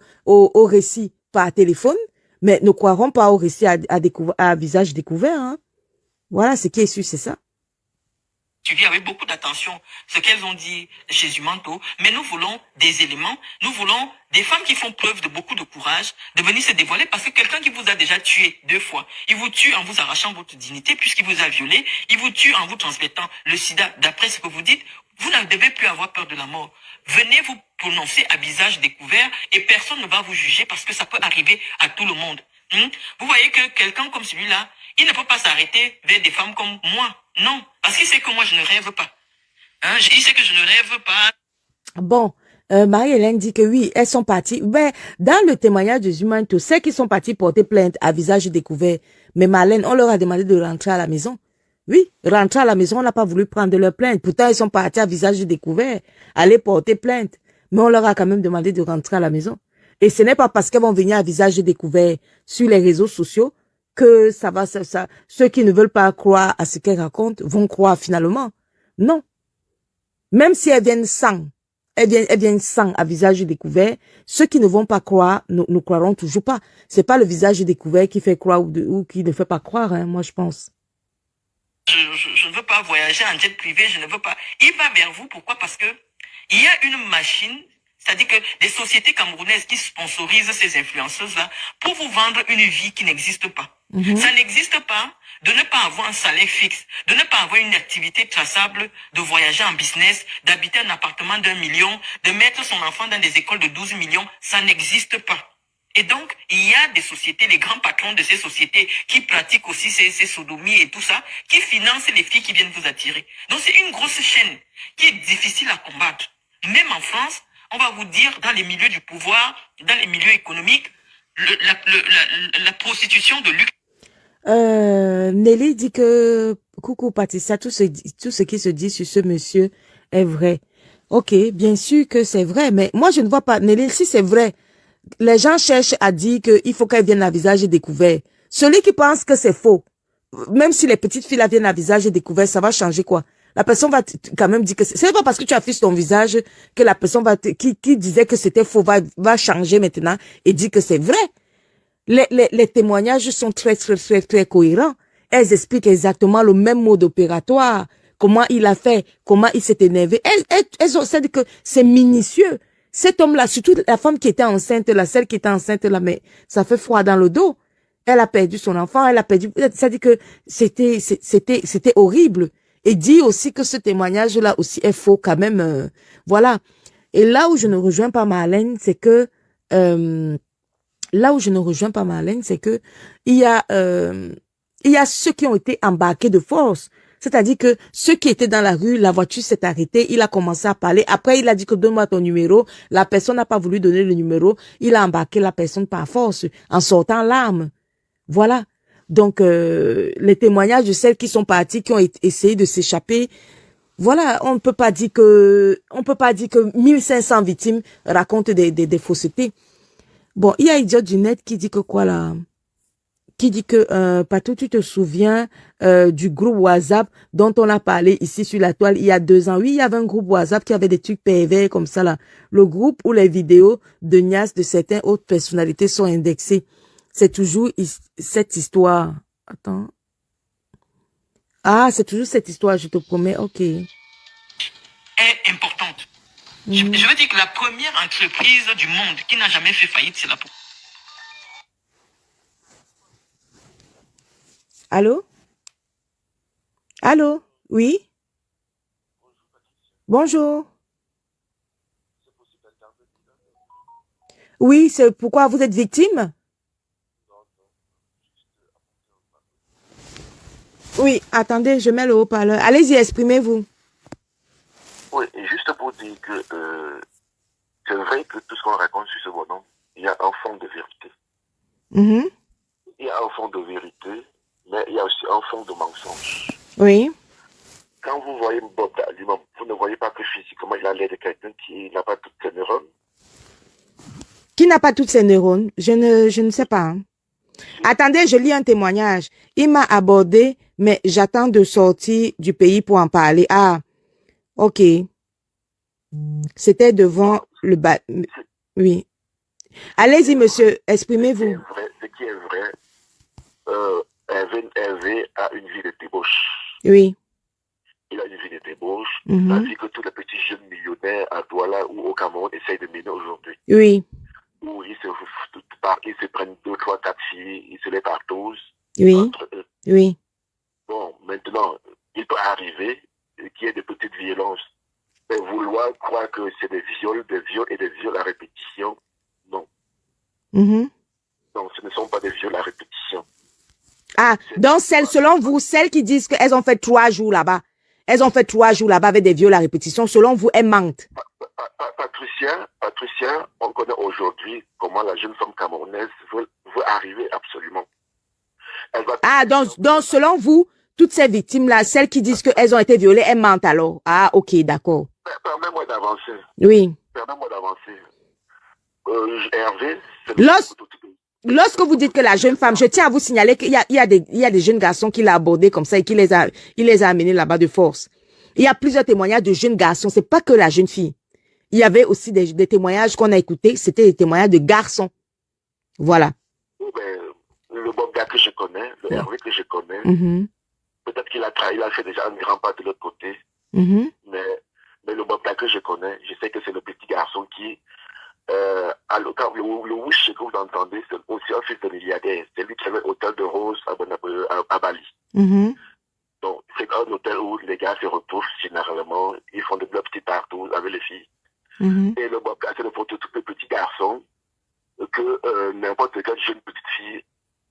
récit par téléphone, mais ne croiront pas au récit à visage découvert, hein? Voilà, ce qui est sûr, c'est ça. Suivi avec beaucoup d'attention ce qu'elles ont dit Jésus Manteau, mais nous voulons des éléments, nous voulons des femmes qui font preuve de beaucoup de courage, de venir se dévoiler parce que quelqu'un qui vous a déjà tué 2 fois, il vous tue en vous arrachant votre dignité puisqu'il vous a violé, il vous tue en vous transmettant le sida. D'après ce que vous dites, vous ne devez plus avoir peur de la mort. Venez vous prononcer à visage découvert et personne ne va vous juger parce que ça peut arriver à tout le monde. Vous voyez que quelqu'un comme celui-là, il ne peut pas s'arrêter vers des femmes comme moi. Non, parce qu'il sait que moi, je ne rêve pas. Il sait que je ne rêve pas. Bon, Marie-Hélène dit que oui, elles sont parties. Ben, dans le témoignage de Zumanto, celles qui sont parties porter plainte à visage découvert, mais Marlène, on leur a demandé de rentrer à la maison. Oui, rentrer à la maison, on n'a pas voulu prendre leur plainte. Pourtant, elles sont parties à visage découvert, aller porter plainte. Mais on leur a quand même demandé de rentrer à la maison. Et ce n'est pas parce qu'elles vont venir à visage découvert sur les réseaux sociaux que ceux qui ne veulent pas croire à ce qu'elles racontent vont croire finalement. Non. Même si elles viennent sans à visage découvert, ceux qui ne vont pas croire ne croiront toujours pas. C'est pas le visage découvert qui fait croire ou qui ne fait pas croire, hein, moi je pense. Je ne veux pas voyager en jet privé, je ne veux pas. Il va vers vous, pourquoi? Parce que il y a une machine, c'est-à-dire que des sociétés camerounaises qui sponsorisent ces influenceuses-là pour vous vendre une vie qui n'existe pas. Ça n'existe pas de ne pas avoir un salaire fixe, de ne pas avoir une activité traçable, de voyager en business, d'habiter un appartement d'1 million, de mettre son enfant dans des écoles de 12 millions. Ça n'existe pas. Et donc, il y a des sociétés, les grands patrons de ces sociétés qui pratiquent aussi ces sodomies et tout ça, qui financent les filles qui viennent vous attirer. Donc, c'est une grosse chaîne qui est difficile à combattre. Même en France, on va vous dire, dans les milieux du pouvoir, dans les milieux économiques, la prostitution de luxe. Nelly dit que, coucou Patricia, tout ce qui se dit sur ce monsieur est vrai. Ok, bien sûr que c'est vrai, mais moi je ne vois pas, Nelly, si c'est vrai, les gens cherchent à dire qu'il faut qu'elles viennent à visage découvert. Celui qui pense que c'est faux, même si les petites filles là viennent à visage découvert, ça va changer quoi? La personne va quand même dire que c'est pas parce que tu affiches ton visage que la personne qui disait que c'était faux va changer maintenant et dire que c'est vrai. Les témoignages sont très cohérents. Elles expliquent exactement le même mode opératoire, comment il a fait, comment il s'est énervé. Elles ont dit que c'est minutieux. Cet homme-là, surtout la femme qui était enceinte, celle qui était enceinte là, mais ça fait froid dans le dos. Elle a perdu son enfant, ça dit que c'était horrible. Et dit aussi que ce témoignage-là aussi est faux quand même, voilà. Et là où je ne rejoins pas Marlène, c'est que, là où je ne rejoins pas Marlène, c'est que il y a ceux qui ont été embarqués de force. C'est-à-dire que ceux qui étaient dans la rue, la voiture s'est arrêtée, il a commencé à parler. Après, il a dit que donne-moi ton numéro. La personne n'a pas voulu donner le numéro. Il a embarqué la personne par force, en sortant l'arme. Voilà. Donc, les témoignages de celles qui sont parties, qui ont essayé de s'échapper, voilà, on ne peut pas dire que 1500 victimes racontent des faussetés. Bon, il y a Idiot du net qui dit que quoi là? Qui dit que, Patou, tu te souviens du groupe WhatsApp dont on a parlé ici sur la toile il y a 2 ans? Oui, il y avait un groupe WhatsApp qui avait des trucs pervers comme ça là. Le groupe où les vidéos de Nias de certaines autres personnalités sont indexées. C'est toujours cette histoire. Attends. Ah, c'est toujours cette histoire, je te promets. Ok. Est importante. Je veux dire que la première entreprise du monde qui n'a jamais fait faillite, c'est la police. Allô? Allô? Oui? Bonjour. Oui, c'est pourquoi vous êtes victime? Oui, attendez, je mets le haut-parleur. Allez-y, exprimez-vous. Oui, et juste pour dire que c'est vrai que tout ce qu'on raconte sur ce bonhomme, il y a un fond de vérité. Mhm. Il y a un fond de vérité, mais il y a aussi un fond de mensonge. Oui. Quand vous voyez Bob lui-même, vous ne voyez pas que physiquement il a l'air de quelqu'un qui n'a pas toutes ses neurones. Qui n'a pas toutes ses neurones? Je ne sais pas. Hein. Attendez, je lis un témoignage. Il m'a abordé, mais j'attends de sortir du pays pour en parler. Ah, ok. C'était devant le bas. Oui. Allez-y, monsieur, exprimez-vous. Ce qui est vrai, Hervé a une vie de débauche. Oui. Il a une vie de débauche. La vie que tous les petits jeunes millionnaires à Douala ou au Cameroun essayent de mener aujourd'hui. Oui. Où ils se prennent 2, 3 taxis, ils se les partagent Oui. entre eux. Oui. Bon, maintenant, il peut arriver qu'il y ait de petites violences. Mais vouloir croire que c'est des viols et des viols à répétition, non. Non, ce ne sont pas des viols à répétition. Ah, donc selon vous, celles qui disent qu'elles ont fait 3 jours là-bas, elles ont fait 3 jours là-bas avec des viols à répétition, selon vous, elles mentent. Patricia, on connaît aujourd'hui comment la jeune femme camerounaise veut arriver absolument. Donc selon vous, toutes ces victimes-là, celles qui disent qu'elles ont été violées, elles mentent alors. Ah, ok, d'accord. Permets-moi d'avancer. Oui. Permets-moi d'avancer. Hervé, lorsque vous dites que la jeune femme, je tiens à vous signaler qu'il y a des jeunes garçons qui l'ont abordé comme ça et il les a amenés là-bas de force. Il y a plusieurs témoignages de jeunes garçons, c'est pas que la jeune fille. Il y avait aussi des témoignages qu'on a écoutés, c'était des témoignages de garçons. Voilà. Le Bob que je connais, le Hervé que je connais, peut-être qu'il a trahi, il a fait déjà un grand pas de l'autre côté, mais le Bob que je connais, je sais que c'est le petit garçon qui, le Wish que vous entendez, c'est aussi un fils de milliardaire. C'est lui qui avait l'hôtel de Rose à Bali. Donc, c'est un hôtel où les gars se retrouvent généralement, ils font de petits partout avec les filles. Et le Bob c'est le prototype de petit garçon que n'importe quelle jeune petite fille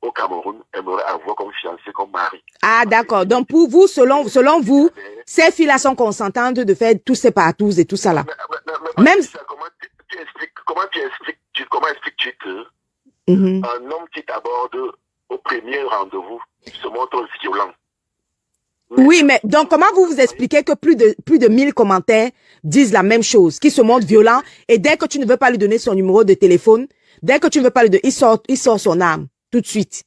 au Cameroun aimerait avoir comme fiancé, comme mari. Ah, d'accord. Donc, pour vous, selon vous, ces filles-là sont consentantes de faire tous ces partous et tout ça là. Même comment expliques-tu que un homme qui t'aborde au premier rendez-vous se montre violent? Oui, mais donc comment vous expliquez que plus de 1000 commentaires disent la même chose, qui se montrent violents, et dès que tu ne veux pas lui donner son numéro de téléphone, dès que tu ne veux pas lui donner, il sort son arme tout de suite.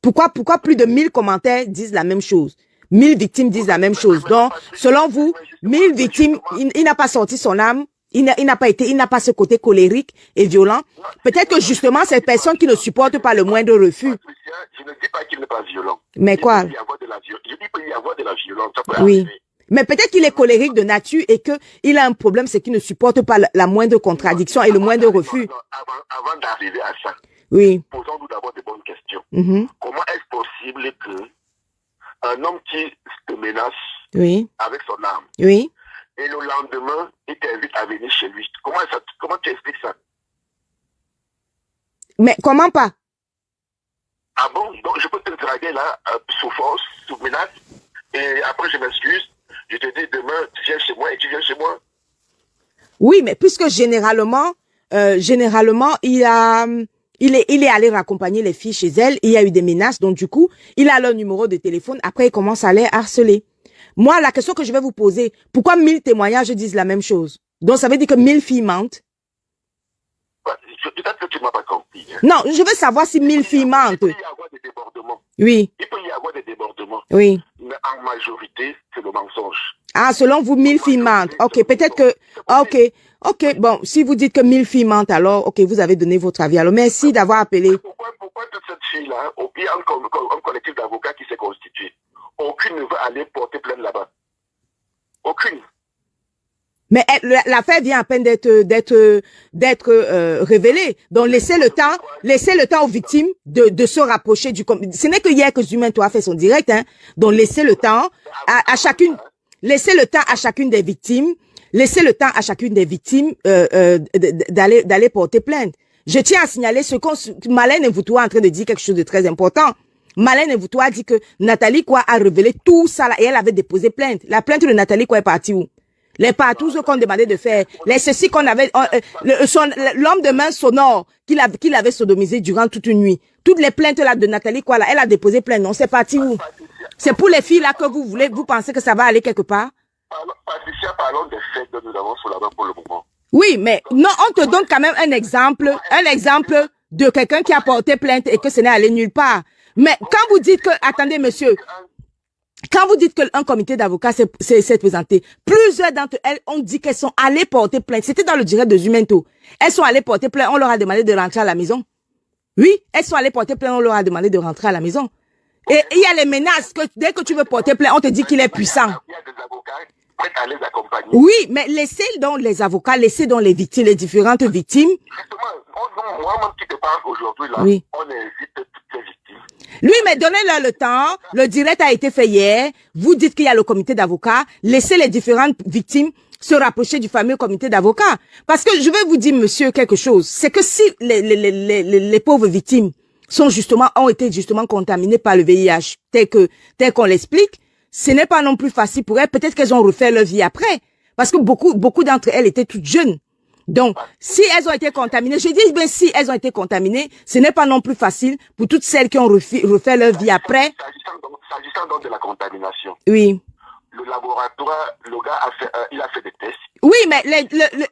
Pourquoi plus de 1000 commentaires disent la même chose? 1000 victimes disent la même chose. Donc, selon vous, 1000 victimes, il n'a pas sorti son arme, il n'a pas ce côté colérique et violent. Peut-être que justement, ces personnes qui ne supportent pas le moindre refus. Je ne dis pas qu'il n'est pas violent. Mais quoi? Je dis qu'il peut y avoir de la violence. Ça peut oui. arriver. Mais peut-être qu'il est colérique de nature et qu'il a un problème, c'est qu'il ne supporte pas la moindre contradiction et le moindre refus. Avant d'arriver à ça, oui. Posons-nous d'abord des bonnes questions. Comment est-ce possible qu'un homme qui te menace avec son arme, et le lendemain, il t'invite à venir chez lui? Comment tu expliques ça? Mais comment pas? Ah bon? Donc je peux te draguer là, sous force, sous menace, et après je m'excuse, je te dis demain, tu viens chez moi et tu viens chez moi. Oui, mais puisque généralement, il est allé raccompagner les filles chez elle, il y a eu des menaces, donc du coup, il a leur numéro de téléphone, après il commence à les harceler. Moi, la question que je vais vous poser, pourquoi 1000 témoignages disent la même chose? Donc ça veut dire que 1000 filles mentent? Peut-être que tu ne m'as pas compris. Non, je veux savoir si 1000 filles mentent. Il peut y avoir des débordements. Oui. Il peut y avoir des débordements. Oui. Mais en majorité, c'est le mensonge. Ah, selon vous, 1000 filles mentent. Ok, peut-être que... Ok, bon, si vous dites que 1000 filles mentent, alors, ok, vous avez donné votre avis. Alors, merci d'avoir appelé. Pourquoi toute cette fille-là, au pire, un collectif d'avocats qui s'est constitué, aucune ne va aller porter plainte là-bas. Aucune. Mais l'affaire vient à peine d'être révélée. Donc laissez le temps aux victimes de se rapprocher du. Ce n'est que hier que Zumento a fait son direct, hein. Donc laissez le temps à chacune, des victimes, d'aller porter plainte. Je tiens à signaler Malène Nvoutoua est en train de dire quelque chose de très important. Malène Nvoutoua a dit que Nathalie Kwa a révélé tout ça là, et elle avait déposé plainte. La plainte de Nathalie Kwa est partie où? Les partous qu'on demandait de faire, les ceci qu'on avait, l'homme de main sonore qu'il avait sodomisé durant toute une nuit. Toutes les plaintes là de Nathalie quoi là, elle a déposé plainte. Non, c'est parti où? C'est pour les filles là que vous pensez que ça va aller quelque part? Patricia, parlons des faits que nous avons sous la main pour le moment. Oui, mais non, on te donne quand même un exemple de quelqu'un qui a porté plainte et que ce n'est allé nulle part. Mais quand vous dites que, attendez monsieur, quand vous dites qu'un comité d'avocats s'est présenté, plusieurs d'entre elles ont dit qu'elles sont allées porter plainte. C'était dans le direct de Zumento. Elles sont allées porter plainte, on leur a demandé de rentrer à la maison. Oui, elles sont allées porter plainte, on leur a demandé de rentrer à la maison. Et il y a les menaces que dès que tu veux porter plainte, on te dit qu'il est puissant. Il y a des avocats prêts à les accompagner. Oui, mais laissez donc les avocats, laissez donc les victimes, les différentes victimes. Justement, moi-même qui te parle aujourd'hui là, oui. On invite toutes ces victimes. Lui, mais donnez-leur le temps. Le direct a été fait hier. Vous dites qu'il y a le comité d'avocats. Laissez les différentes victimes se rapprocher du fameux comité d'avocats. Parce que je vais vous dire, monsieur, quelque chose. C'est que si les pauvres victimes ont été justement contaminées par le VIH, tel qu'on l'explique, ce n'est pas non plus facile pour elles. Peut-être qu'elles ont refait leur vie après. Parce que beaucoup d'entre elles étaient toutes jeunes. Donc, si elles ont été contaminées, je dis bien si elles ont été contaminées, ce n'est pas non plus facile pour toutes celles qui ont refait leur vie après. S'agissant donc de la contamination. Oui. Le laboratoire, le gars il a fait des tests. Oui, mais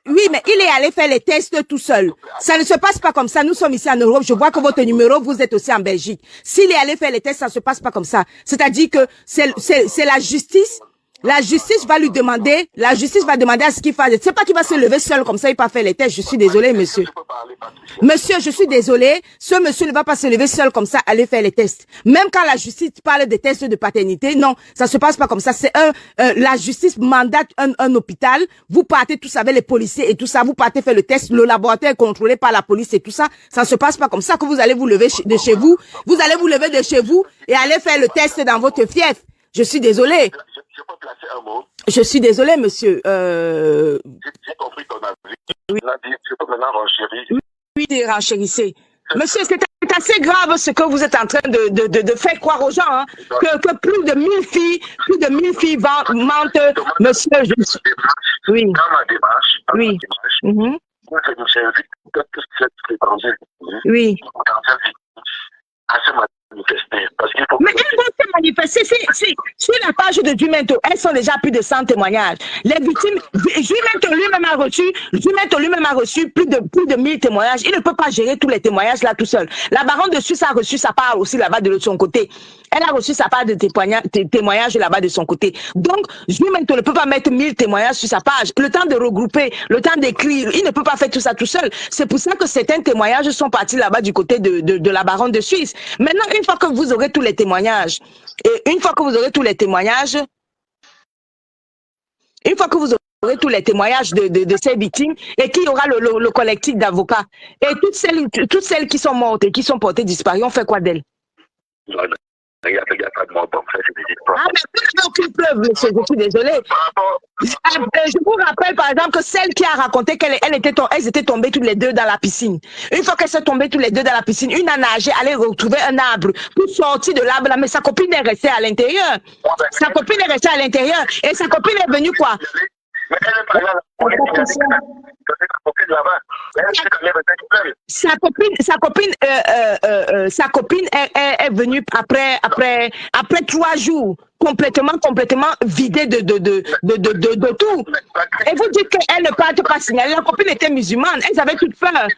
il est allé faire les tests tout seul. Ça ne se passe pas comme ça. Nous sommes ici en Europe. Je vois que votre numéro, vous êtes aussi en Belgique. S'il est allé faire les tests, ça ne se passe pas comme ça. C'est-à-dire que c'est la justice. La justice va demander à ce qu'il fasse. C'est pas qu'il va se lever seul comme ça, il va pas faire les tests. Je suis désolé, monsieur. Monsieur, je suis désolé. Ce monsieur ne va pas se lever seul comme ça, aller faire les tests. Même quand la justice parle des tests de paternité, non, ça se passe pas comme ça. C'est la justice mandate un hôpital. Vous partez tous avec les policiers et tout ça. Vous partez faire le test. Le laboratoire est contrôlé par la police et tout ça. Ça se passe pas comme ça que vous allez vous lever de chez vous. Vous allez vous lever de chez vous et aller faire le test dans votre fief. Je suis désolé. Je peux placer un mot. Je suis désolé, monsieur. J'ai compris ton avis. Oui. Je peux maintenant renchérir. Oui, renchérissez. Monsieur, c'est assez grave ce que vous êtes en train de faire croire aux gens, hein, que plus de 1000 filles mentent. Monsieur, oui. Dans ma démarche, oui. Moi, je nous invite toutes cette étrangère. Oui. À se manifester. Parce qu'il faut mais elles vont se manifester. Sur la page de Zumento, elles sont déjà plus de 100 témoignages. Les victimes, Zumento lui-même a reçu plus de 1000 témoignages. Il ne peut pas gérer tous les témoignages là tout seul. La baronne de Suisse a reçu sa part aussi là-bas de son côté. Elle a reçu sa part de témoignages là-bas de son côté. Donc, Zumento ne peut pas mettre 1000 témoignages sur sa page. Le temps de regrouper, le temps d'écrire, il ne peut pas faire tout ça tout seul. C'est pour ça que certains témoignages sont partis là-bas du côté de la baronne de Suisse. Maintenant, une fois que vous aurez tous les témoignages, de ces victimes et qu'il y aura le collectif d'avocats et toutes celles qui sont mortes et qui sont portées disparues, on fait quoi d'elles? Il n'y a pas de montant, ça c'est des histoires. Ah, mais vous n'avez aucune preuve, monsieur, je suis désolée. Je vous rappelle par exemple que celle qui a raconté elles étaient tombées toutes les deux dans la piscine. Une fois qu'elles sont tombées toutes les deux dans la piscine, une a nagé, allait retrouver un arbre pour sortir de l'arbre là, mais sa copine est restée à l'intérieur. Sa copine est restée à l'intérieur et sa copine est venue quoi? Mais elle est pas là, sa copine là-bas. Sa copine est venue après 3 jours, complètement vidée de tout. Et vous dites qu'elle ne peut pas signaler. La copine était musulmane, elles avaient toute peur.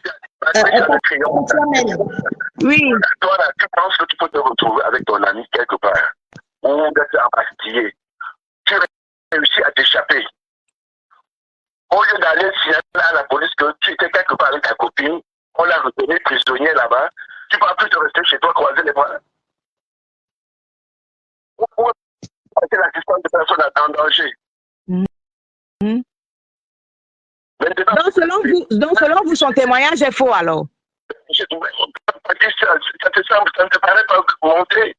Oui. Toi, là, tu penses que tu peux te retrouver avec ton ami quelque part, ou d'être embastillé. Tu réussis à t'échapper. Au lieu d'aller signaler à la police que tu étais quelque part avec ta copine, on l'a retenu prisonnier là-bas, tu ne peux plus te rester chez toi, croiser les bras. Ou c'est l'assistance de personnes en danger. Donc selon vous, son témoignage est faux alors? Ça ne te paraît pas monter.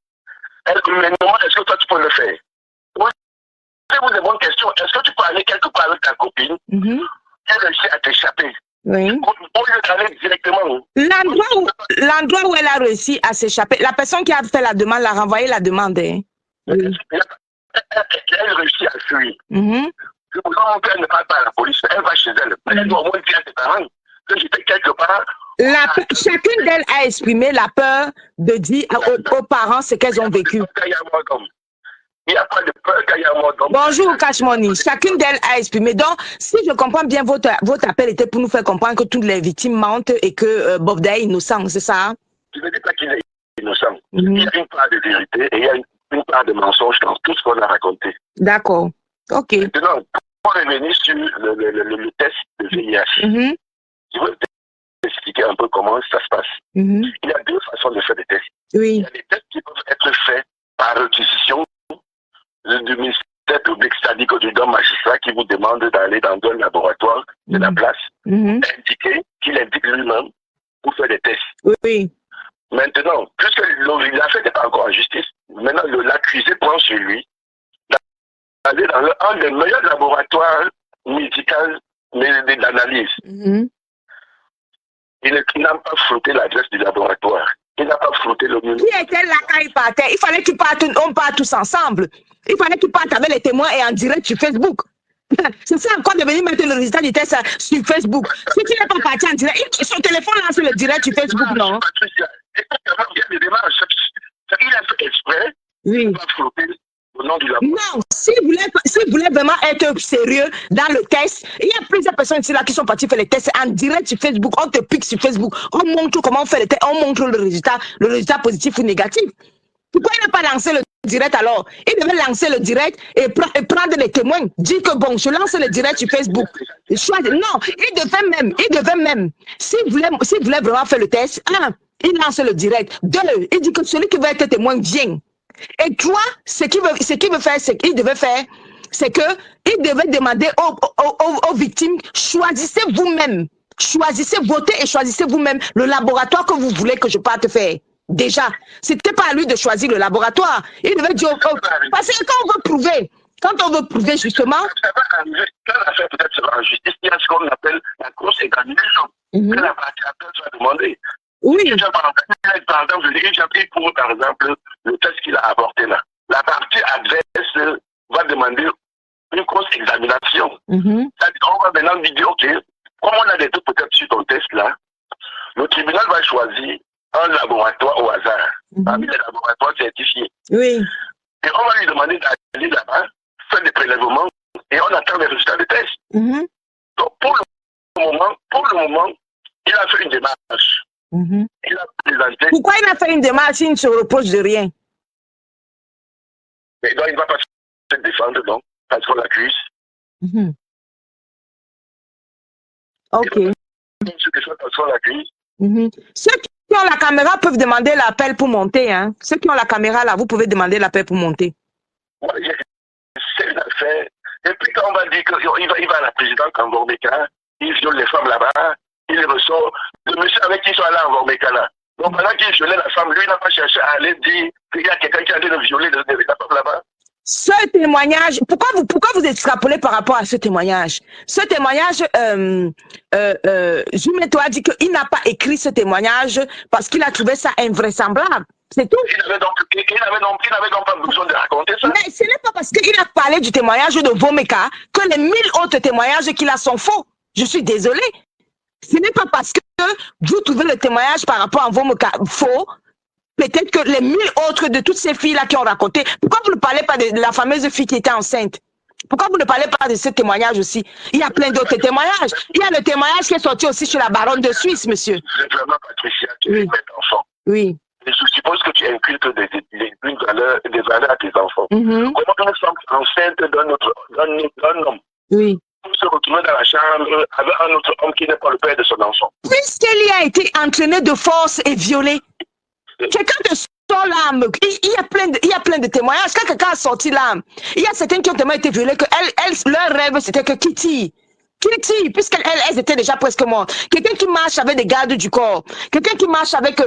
Mais non, est-ce que toi tu peux le faire? Posez-vous des bonnes questions. Est-ce que tu peux aller quelque part avec ta copine et réussir à t'échapper? Oui. Au lieu d'aller directement. L'endroit où elle a réussi à s'échapper, la personne qui a fait la demande l'a renvoyé la demande. Hein? Oui. Elle réussit à fuir. C'est pour ça qu'elle ne parle pas à la police. Elle va chez elle. Elle doit au moins dire à ses parents que j'étais quelque part. Chacune d'elles a exprimé la peur de dire aux parents ce qu'elles ont vécu. Il n'y a pas de peur qu'il y a un mort d'homme. Bonjour Cashmoni. Chacune d'elles a exprimé. Donc, si je comprends bien, votre appel était pour nous faire comprendre que toutes les victimes mentent et que Bob Day est innocent, c'est ça? Je ne dis pas qu'il est innocent. Il y a une part de vérité et il y a une part de mensonge dans tout ce qu'on a raconté. D'accord. Ok. Maintenant, pour revenir sur le test de VIH, je veux expliquer un peu comment ça se passe. Il y a 2 façons de faire des tests. Oui. Il y a des tests qui peuvent être faits par réquisition du ministère public, c'est-à-dire que du magistrat qui vous demande d'aller dans un laboratoire de la place, qu'il indique lui-même pour faire des tests. Oui. Maintenant, puisque l'affaire n'est pas encore en justice, maintenant l'accusé prend sur lui d'aller dans un des meilleurs laboratoires médicaux d'analyse. Il n'a pas flouté l'adresse du laboratoire. Il n'a pas flouté le numéro. Qui était là quand il partait? Il fallait qu'on parte tous ensemble. Il fallait qu'il parte avec les témoins et en direct sur Facebook. C'est ça encore de venir mettre le résultat du test sur Facebook. Si tu n'es pas parti en direct, son téléphone là sur le direct sur Facebook, non? Il a fait exprès. Oui. Il va flouter le nom du laboratoire. Non, si vous voulez vraiment être sérieux dans le test, il y a plusieurs personnes ici là qui sont parties faire les tests en direct sur Facebook. On te pique sur Facebook, on montre comment on fait les tests, on montre le résultat positif ou négatif. Pourquoi il n'a pas lancé le direct alors? Il devait lancer le direct et prendre les témoins. Dire que bon, je lance le direct sur Facebook. Non, il devait même. S'il voulait vraiment faire le test, 1, il lance le direct. 2, il dit que celui qui veut être témoin vient. Et 3, ce qu'il devait faire, c'est que il devait demander aux victimes, choisissez vous-même. Choisissez, votez et choisissez vous-même le laboratoire que vous voulez que je parte faire. Déjà, c'était pas à lui de choisir le laboratoire. Il devait dire, parce que quand on veut prouver justement. Quand l'affaire peut-être sera en justice, il y a ce qu'on appelle la grosse examination. Que la partie appelle soit demandée. Oui. Par exemple, j'ai pour, par exemple, le test qu'il a apporté là. La partie adverse va demander une grosse examination. C'est-à-dire qu'on va maintenant lui dire, OK, comme on a des doutes peut-être sur ton test là, le tribunal va choisir un laboratoire au hasard, parmi les laboratoires certifiés. Oui. Et on va lui demander d'aller là-bas, faire des prélèvements, et on attend les résultats des tests. Donc, pour le moment, il a fait une démarche. Il a présenté. Pourquoi il a fait une démarche? Il ne se reproche de rien. Mais donc, il ne va pas se défendre, donc, parce qu'on l'accuse. Ok. Il va se défendre parce qu'on l'accuse. Ceux qui ont la caméra peuvent demander l'appel pour monter. Hein. Ceux qui ont la caméra, là, vous pouvez demander l'appel pour monter. C'est une affaire. Et puis quand on va dire qu'il va à la présidente en Vormeka, il viole les femmes là-bas, il ressort. Le monsieur avec qui ils sont allés en Vormeka là, Donc pendant qu'il violait la femme, lui, il n'a pas cherché à aller dire qu'il y a quelqu'un qui a été violer la femme là-bas. Ce témoignage, pourquoi vous extrapolez par rapport à ce témoignage? Ce témoignage, Jumeto a dit qu'il n'a pas écrit ce témoignage parce qu'il a trouvé ça invraisemblable. C'est tout. Il n'avait donc pas besoin de raconter ça. Mais ce n'est pas parce qu'il a parlé du témoignage de Vomeka que les 1000 autres témoignages qu'il a sont faux. Je suis désolée. Ce n'est pas parce que vous trouvez le témoignage par rapport à Vomeka faux. Peut-être que les 1000 autres de toutes ces filles-là qui ont raconté, pourquoi vous ne parlez pas de la fameuse fille qui était enceinte? Pourquoi vous ne parlez pas de ce témoignage aussi? Il y a plein d'autres témoignages. Il y a le témoignage qui est sorti aussi sur la baronne de Suisse, monsieur. C'est vraiment, Patricia, tu es mère d'enfant. Oui. Je suppose que tu inculques des valeurs à tes enfants. Comment une femme enceinte d'un homme oui. pour se retrouver dans la chambre avec un autre homme qui n'est pas le père de son enfant? Puisqu'elle y a été entraînée de force et violée, quelqu'un te sort l'âme. Il y a plein de témoignages. Quand quelqu'un a sorti l'âme, il y a certains qui ont tellement été violés que leur rêve, c'était que Kitty, puisqu'elles étaient déjà presque mortes. Quelqu'un qui marche avec des gardes du corps. Quelqu'un qui marche avec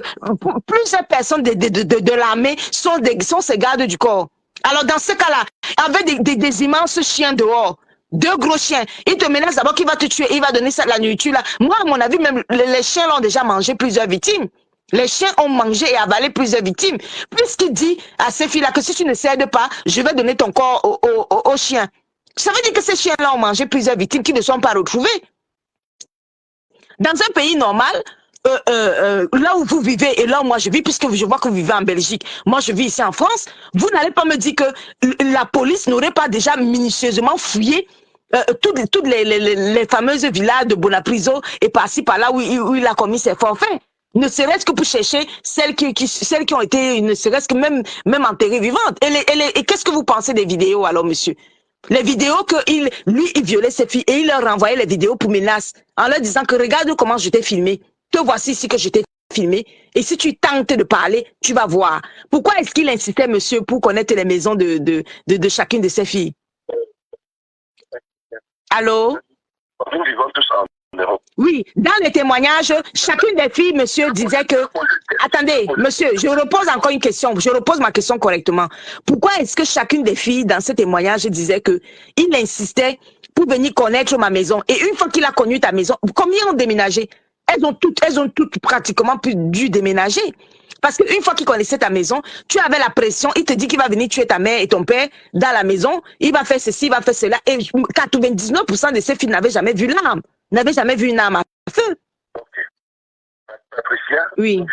plusieurs personnes de l'armée sont ces gardes du corps. Alors, dans ce cas-là, avec des immenses chiens dehors, 2 gros chiens, il te menace d'abord qu'il va te tuer, il va donner ça de la nourriture là. Moi, à mon avis, même les chiens l'ont déjà mangé plusieurs victimes. Les chiens ont mangé et avalé plusieurs victimes. Puisqu'il dit à ces filles-là que si tu ne cèdes pas, je vais donner ton corps aux chiens. Ça veut dire que ces chiens-là ont mangé plusieurs victimes qui ne sont pas retrouvées. Dans un pays normal, là où vous vivez et là où moi je vis, puisque je vois que vous vivez en Belgique, moi je vis ici en France, vous n'allez pas me dire que la police n'aurait pas déjà minutieusement fouillé toutes les fameuses villas de Bonapriso et par-ci par-là où il a commis ses forfaits. Ne serait-ce que pour chercher celles qui ont été, ne serait-ce que même enterrées vivantes. Et qu'est-ce que vous pensez des vidéos alors, monsieur? Les vidéos lui, il violait ses filles et il leur renvoyait les vidéos pour menace en leur disant que regarde comment je t'ai filmé. Te voici ici que je t'ai filmé. Et si tu tentes de parler, tu vas voir. Pourquoi est-ce qu'il insistait, monsieur, pour connaître les maisons de chacune de ses filles? Allô? Nous vivons tous en Europe. Oui, dans les témoignages, chacune des filles, monsieur, disait que... Attendez, monsieur, je repose encore une question. Je repose ma question correctement. Pourquoi est-ce que chacune des filles, dans ce témoignage, disait que il insistait pour venir connaître ma maison? Et une fois qu'il a connu ta maison, combien ont déménagé? Elles ont toutes pratiquement dû déménager. Parce qu'une fois qu'il connaissait ta maison, tu avais la pression, il te dit qu'il va venir tuer ta mère et ton père dans la maison, il va faire ceci, il va faire cela. Et 99% de ces filles n'avaient jamais vu l'âme, n'avaient jamais vu une âme à feu. Ok. Patricia, oui.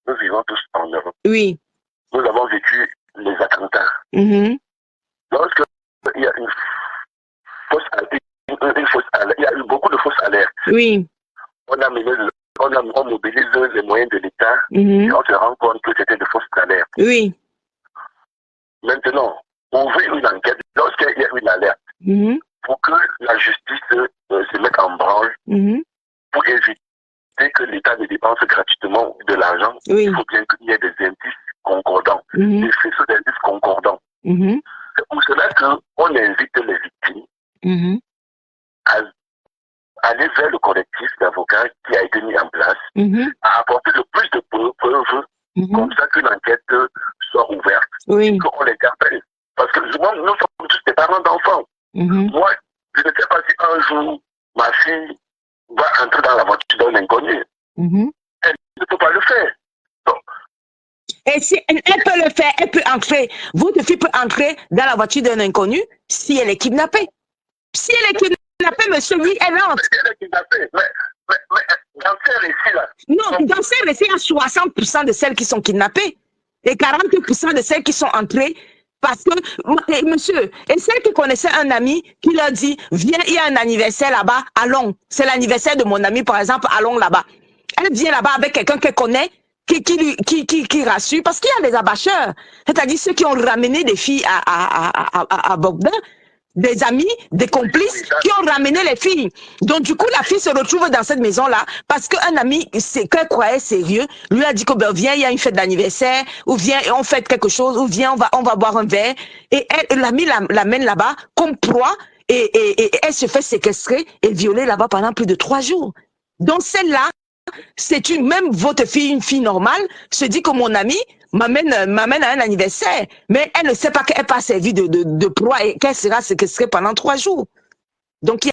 Nous vivons tous en Europe. Oui. Nous avons vécu les attentats. Lorsque il y a une fausse alerte, il y a eu beaucoup de fausses alertes. Oui. On mobilise les moyens de l'État et on se rend compte que c'était de fausses alertes. Oui. Maintenant, ouvrir une enquête lorsqu'il y a une alerte pour que la justice se mette en branle pour éviter que l'État ne dépense gratuitement de l'argent. Il faut bien qu'il y ait des indices concordants, des faisceaux d'indices concordants. C'est pour cela qu'on invite les victimes à aller vers le collectif d'avocats qui a été mis en place, à apporter le plus de preuves, comme ça qu'une enquête soit ouverte, qu'on les appelle. Parce que nous sommes tous des parents d'enfants. Moi, je ne sais pas si un jour, ma fille va entrer dans la voiture d'un inconnu. Elle ne peut pas le faire. Donc, et si elle peut le faire, elle peut entrer. Votre fille peut entrer dans la voiture d'un inconnu si elle est kidnappée. Si elle est kidnappée, monsieur, oui, elle entre. Elle est kidnappée. Mais dans ces récits-là. Non, dans ces récits, il y a 60% de celles qui sont kidnappées et 40% de celles qui sont entrées. Parce que, monsieur, et celle qui connaissait un ami qui leur dit, viens, il y a un anniversaire là-bas, allons. C'est l'anniversaire de mon ami, par exemple, allons là-bas. Elle vient là-bas avec quelqu'un qu'elle connaît, qui rassure, parce qu'il y a des abâcheurs. C'est-à-dire ceux qui ont ramené des filles à Bogdan, des amis, des complices qui ont ramené les filles. Donc du coup, la fille se retrouve dans cette maison-là parce qu'un ami qu'elle croyait sérieux lui a dit que ben, viens, il y a une fête d'anniversaire, ou viens, on fête quelque chose, ou viens, on va boire un verre. Et l'ami l'amène là-bas comme proie et elle se fait séquestrer et violer là-bas pendant plus de 3 jours. Donc celle-là, c'est même votre fille, une fille normale, se dit que mon ami m'amène à un anniversaire, mais elle ne sait pas qu'elle n'est pas servie de proie et qu'elle sera ce que serait pendant 3 jours. Donc, il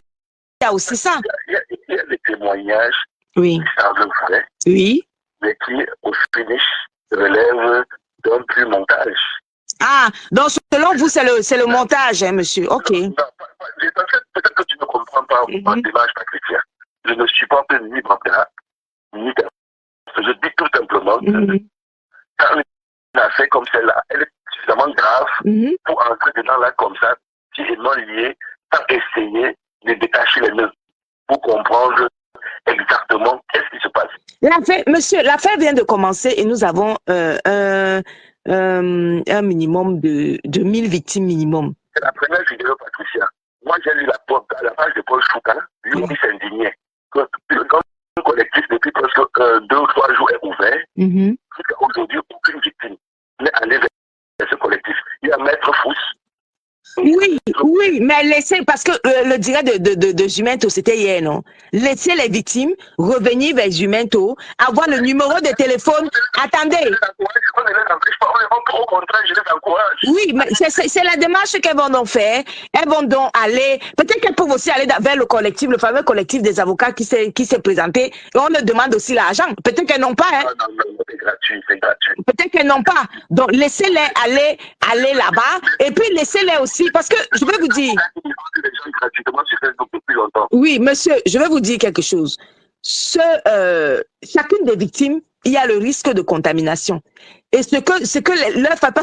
y a aussi ça. Il y a des témoignages Oui. qui semblent vrais, Oui. mais qui, au finish, relèvent d'un pur montage. Ah, donc selon vous, c'est le montage, hein, monsieur. Ok. Non, peut-être que tu ne comprends pas ma démarche, Patricia. Je ne supporte ni Barbara, ni personne. Je dis tout simplement que quand une affaire comme celle-là, elle est suffisamment grave pour entrer dedans là comme ça, si et non lié, sans essayer de détacher les nœuds pour comprendre exactement qu'est-ce qui se passe. Monsieur, l'affaire vient de commencer et nous avons un minimum de 1000 victimes minimum. C'est la première vidéo, Patricia. Moi, j'ai lu la page de Paul Chouka. Lui, il s'indignait. Quand le collectif, depuis presque 2 ou 3 jours, est ouvert, jusqu'à aujourd'hui, aucune victime n'est allée vers ce collectif. Il y a Maître Fous. Oui, mais laissez, parce que le direct de Jumento, c'était hier, non? Laissez les victimes revenir vers Jumento, avoir le numéro de téléphone. Attendez. Oui, mais c'est la démarche qu'elles vont donc faire. Elles vont donc aller, peut-être qu'elles peuvent aussi aller vers le collectif, le fameux collectif des avocats qui s'est présenté, et on leur demande aussi l'argent. Peut-être qu'elles n'ont pas, hein? Non, c'est gratuit, c'est gratuit. Peut-être qu'elles n'ont pas. Donc, laissez-les aller là-bas, et puis laissez-les aussi, parce que je vais vous dire. Oui, monsieur, je vais vous dire quelque chose. Chacune des victimes, il y a le risque de contamination. Et parce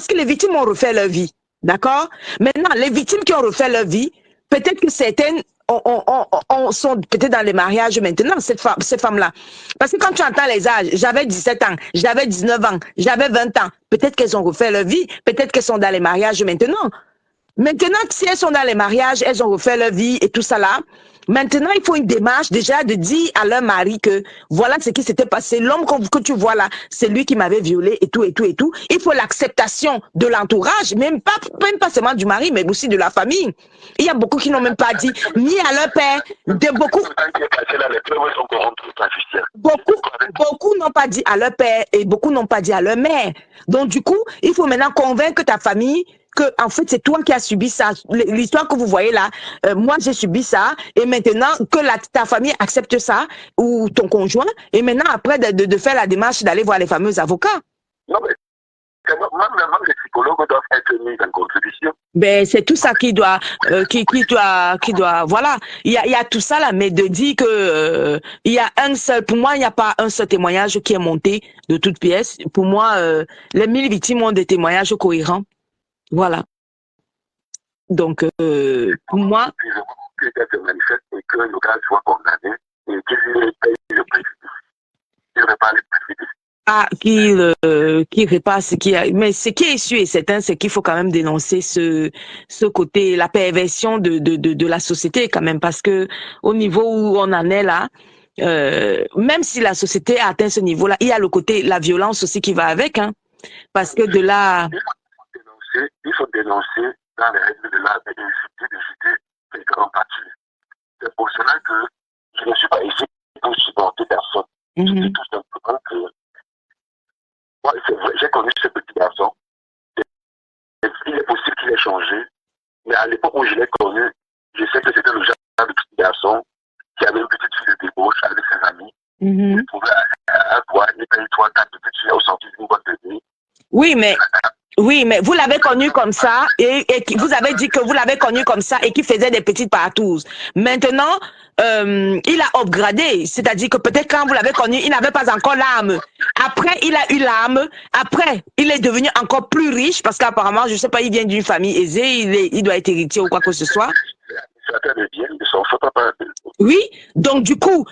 que les victimes ont refait leur vie, d'accord? Maintenant, les victimes qui ont refait leur vie, peut-être que certaines sont peut-être dans les mariages maintenant, ces femmes-là. Parce que quand tu entends les âges, j'avais 17 ans, j'avais 19 ans, j'avais 20 ans, peut-être qu'elles ont refait leur vie, peut-être qu'elles sont dans les mariages maintenant. Maintenant, si elles sont dans les mariages, elles ont refait leur vie et tout ça là. Maintenant, il faut une démarche déjà de dire à leur mari que voilà ce qui s'était passé. L'homme que tu vois là, c'est lui qui m'avait violé et tout et tout et tout. Il faut l'acceptation de l'entourage, même pas seulement du mari, mais aussi de la famille. Il y a beaucoup qui n'ont même pas dit ni à leur père, beaucoup n'ont pas dit à leur père et beaucoup n'ont pas dit à leur mère. Donc du coup, il faut maintenant convaincre ta famille que en fait c'est toi qui as subi ça. L'histoire que vous voyez là, moi j'ai subi ça et maintenant que ta famille accepte ça ou ton conjoint et maintenant après de faire la démarche d'aller voir les fameux avocats. Non mais même les psychologues doivent être mis en contribution. Ben c'est tout ça qui doit voilà. Il y a tout ça là, mais de dire que il y a pour moi il n'y a pas un seul témoignage qui est monté de toutes pièces. Pour moi les 1000 victimes ont des témoignages cohérents. Voilà. Donc, pour moi... manifeste et que le gars soit condamné et qu'il paye le prix. Il répare les prix. Ah, qui répare ce qui a... Mais ce qui est sûr et certain, c'est qu'il faut quand même dénoncer ce côté, la perversion de la société quand même, parce que au niveau où on en est là, même si la société a atteint ce niveau-là, il y a le côté, la violence aussi qui va avec, hein, parce que de là... Il faut dénoncer dans les règles de l'art et d'éviter quelqu'un en partie. C'est pour cela que je ne suis pas ici pour supporter personne. Je dis tout simplement que moi, c'est vrai, j'ai connu ce petit garçon. Il est possible qu'il ait changé, mais à l'époque où je l'ai connu, je sais que c'était le genre de petit garçon qui avait une petite fille de débauche avec ses amis. Il pouvait à toi, il paye 3-4 petites filles au sortir d'une boîte de nuit. Oui, mais vous l'avez connu comme ça et vous avez dit que vous l'avez connu comme ça et qu'il faisait des petites partouzes. Maintenant, il a upgradé, c'est-à-dire que peut-être quand vous l'avez connu, il n'avait pas encore l'âme. Après, il a eu l'âme. Après, il est devenu encore plus riche parce qu'apparemment, je ne sais pas, il vient d'une famille aisée, il doit être héritier ou quoi que ce soit. Oui, donc du coup,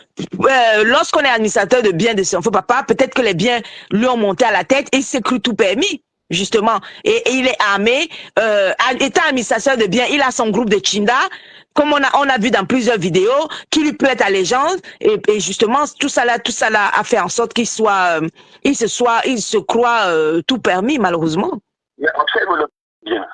lorsqu'on est administrateur de biens de son faux papa, peut-être que les biens lui ont monté à la tête et il s'est cru tout permis. Justement, et il est armé, étant administrateur de biens, il a son groupe de Chinda, comme on a vu dans plusieurs vidéos, qui lui prête allégeance, et justement, tout ça là a fait en sorte il se croit tout permis, malheureusement. Mais observe-le bien,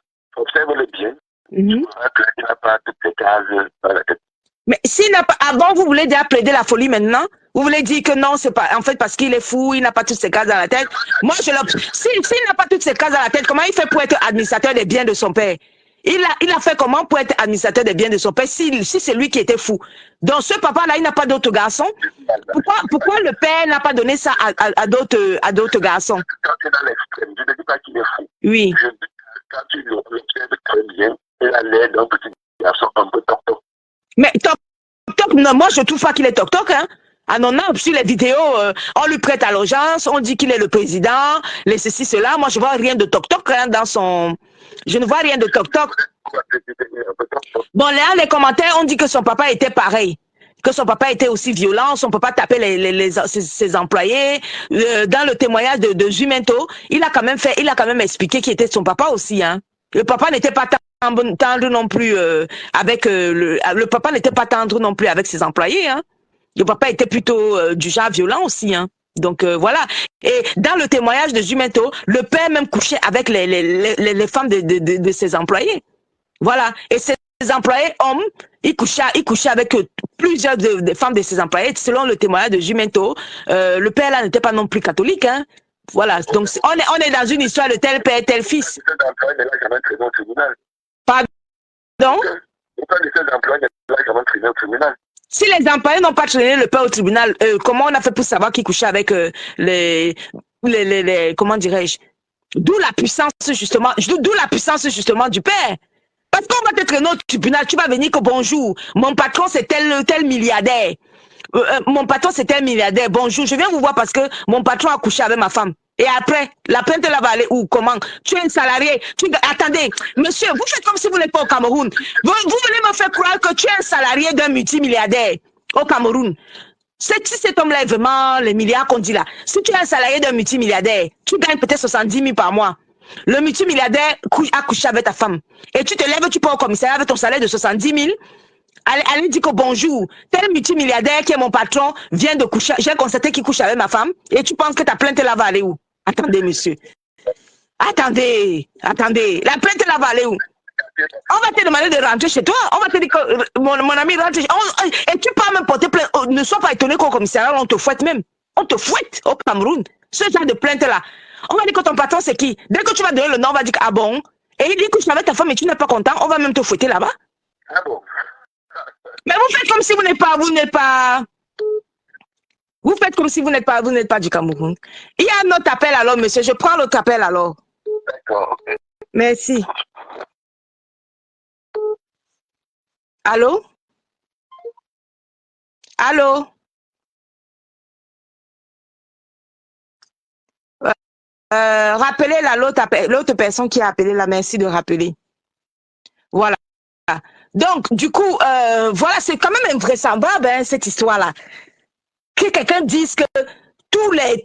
tu verras qu'il n'a pas toutes les cases dans la tête. Mais s'il n'a pas, avant, vous voulez déjà plaider la folie maintenant? Vous voulez dire que non, c'est pas, en fait, parce qu'il est fou, il n'a pas toutes ses cases dans la tête. Moi, s'il n'a pas toutes ses cases dans la tête, comment il fait pour être administrateur des biens de son père? Il a fait comment pour être administrateur des biens de son père si c'est lui qui était fou? Donc, ce papa-là, il n'a pas d'autres garçons. Pourquoi le père n'a pas donné ça à d'autres garçons? Quand tu es dans l'extrême, je ne dis pas qu'il est fou. Oui. Je dis que quand tu l'observes très bien, il a l'air d'un petit garçon un peu toc-toc. Mais toc-toc, non, moi, je trouve pas qu'il est toc-toc, hein. Ah non, non, sur les vidéos, on lui prête à l'urgence, on dit qu'il est le président, les ceci, cela. Moi, je vois rien de toc-toc hein, dans son... Je ne vois rien de toc-toc. Bon, là, les commentaires, on dit que son papa était pareil. Que son papa était aussi violent, son papa tapait ses employés. Dans le témoignage de Jumento, il a quand même expliqué qui était son papa aussi. Hein. Le papa n'était pas tendre non plus avec le papa n'était pas tendre non plus avec ses employés. Hein. Le papa était plutôt du genre violent aussi. Hein. Donc voilà. Et dans le témoignage de Jumento, le père même couchait avec les femmes de ses employés. Voilà. Et ses employés hommes, il couchait avec plusieurs des femmes de ses employés. Selon le témoignage de Jumento, le père là n'était pas non plus catholique. Hein. Voilà. Donc on est dans une histoire de tel père, tel fils. Pardon? Si les employés n'ont pas traîné le père au tribunal, comment on a fait pour savoir qu'il couchait avec comment dirais-je? D'où la puissance justement du père. Parce qu'on va te traîner au tribunal, tu vas venir que bonjour, mon patron c'est tel milliardaire. Mon patron c'est tel milliardaire. Bonjour, je viens vous voir parce que mon patron a couché avec ma femme. Et après, la plainte là va aller où? Comment? Tu es un salarié. Attendez, monsieur, vous faites comme si vous n'êtes pas au Cameroun. Vous voulez me faire croire que tu es un salarié d'un multimilliardaire au Cameroun. Si cet homme-là est vraiment les milliards qu'on dit là, si tu es un salarié d'un multimilliardaire, tu gagnes peut-être 70 000 par mois. Le multimilliardaire a couché avec ta femme. Et tu te lèves, tu pars au commissariat avec ton salaire de 70 000. Allez dire que bonjour, tel multimilliardaire qui est mon patron vient de coucher. J'ai constaté qu'il couche avec ma femme. Et tu penses que ta plainte là va aller où? Attendez, monsieur. Attendez. La plainte là va aller où? On va te demander de rentrer chez toi. On va te dire que mon ami rentre chez toi. Et tu peux même porter plainte. Ne sois pas étonné qu'au commissariat, on te fouette même. On te fouette au Cameroun. Ce genre de plainte là. On va dire que ton patron c'est qui? Dès que tu vas donner le nom, on va dire que, ah bon? Et il dit couche avec ta femme et tu n'es pas content, on va même te fouetter là-bas. Ah bon? Mais vous faites comme si vous n'êtes pas. Vous faites comme si vous n'êtes pas du Cameroun. Il y a un autre appel alors, monsieur. Je prends l'autre appel alors. D'accord, ok. Merci. Allô? Allô? Rappelez là l'autre personne qui a appelé là. Merci de rappeler. Voilà. Donc, du coup, voilà, c'est quand même invraisemblable, hein, cette histoire-là. Que quelqu'un dise que toutes les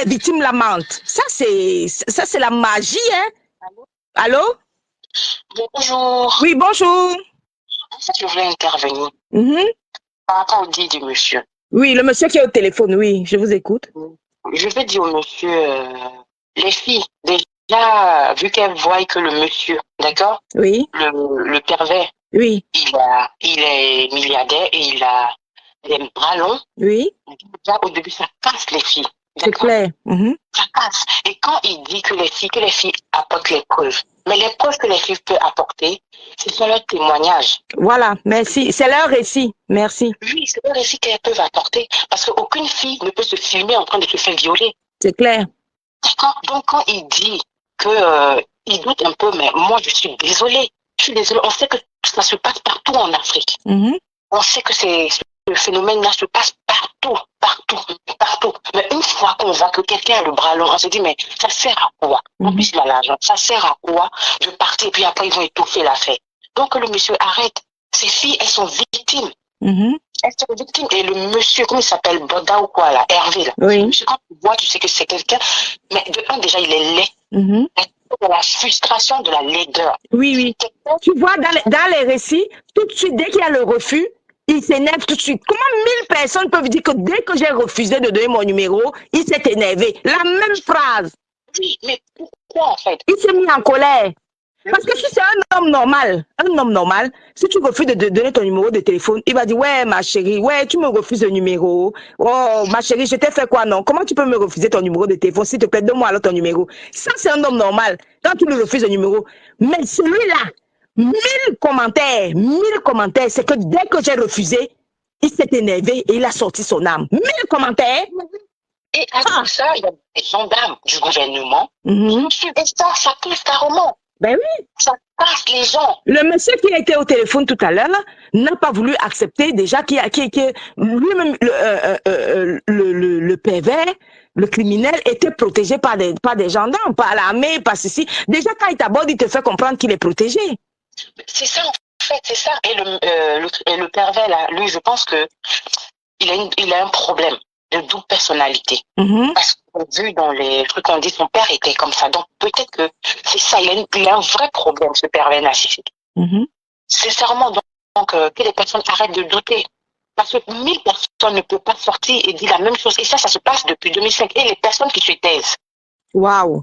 victimes la mentent. Ça, c'est la magie, hein. Allô? Bonjour. Oui, bonjour. En fait, je voulais intervenir par rapport au dit du monsieur. Oui, le monsieur qui est au téléphone, oui, je vous écoute. Je vais dire au monsieur, les filles, déjà, vu qu'elles voient que le monsieur, d'accord? Oui. Le pervers. Oui. Il est milliardaire et il a des bras longs. Oui. Déjà, au début, ça casse les filles. C'est clair. Ça casse. Et quand il dit que les filles apportent les preuves, mais les preuves que les filles peuvent apporter, ce sont leurs témoignages. Voilà, merci. C'est leur récit. Merci. Oui, c'est leur récit qu'elles peuvent apporter. Parce qu'aucune fille ne peut se filmer en train de se faire violer. C'est clair. D'accord. Donc, quand il dit qu'il doute un peu, mais moi, je suis désolée. On sait que ça se passe partout en Afrique. On sait que le phénomène-là se passe partout. Mais une fois qu'on voit que quelqu'un a le bras long, on se dit, mais ça sert à quoi? En plus, il a l'argent. Ça sert à quoi de partir et puis après, ils vont étouffer l'affaire. Donc, le monsieur arrête. Ces filles, elles sont victimes. Elles sont victimes. Et le monsieur, comment il s'appelle? Boda ou quoi, là? Hervé, là. Oui. Monsieur, quand tu vois, tu sais que c'est quelqu'un. Mais de un, déjà, il est laid. De la frustration, de la laideur. Oui. Tu vois, dans les récits, tout de suite, dès qu'il y a le refus, il s'énerve tout de suite. Comment 1000 personnes peuvent dire que dès que j'ai refusé de donner mon numéro, il s'est énervé? La même phrase. Oui, mais pourquoi en fait? Il s'est mis en colère. Parce que si c'est un homme normal, si tu refuses de donner ton numéro de téléphone, il va dire, ouais, ma chérie, ouais, tu me refuses le numéro. Oh, ma chérie, je t'ai fait quoi, non? Comment tu peux me refuser ton numéro de téléphone? S'il te plaît, donne-moi alors ton numéro. Ça, c'est un homme normal. Quand tu lui refuses le numéro. Mais celui-là, 1000 commentaires, c'est que dès que j'ai refusé, il s'est énervé et il a sorti son âme. 1000 commentaires. Et avec ça, il y a des gendarmes du gouvernement qui ont suivi ça pousse carrément. Ben oui. Ça casse les gens. Le monsieur qui a été au téléphone tout à l'heure n'a pas voulu accepter déjà lui-même le pervers, le criminel était protégé par des gendarmes, par l'armée, par ceci. Déjà quand il t'aborde, il te fait comprendre qu'il est protégé. C'est ça en fait, c'est ça. Et le pervers là, lui, je pense que il a un problème de double personnalité. Parce qu'on a vu dans les trucs qu'on dit, son père était comme ça. Donc peut-être que c'est ça, il a un vrai problème, ce pervers narcissique. Sincèrement, donc que les personnes arrêtent de douter. Parce que 1000 personnes ne peuvent pas sortir et dire la même chose. Et ça se passe depuis 2005. Et les personnes qui se taisent. Waouh.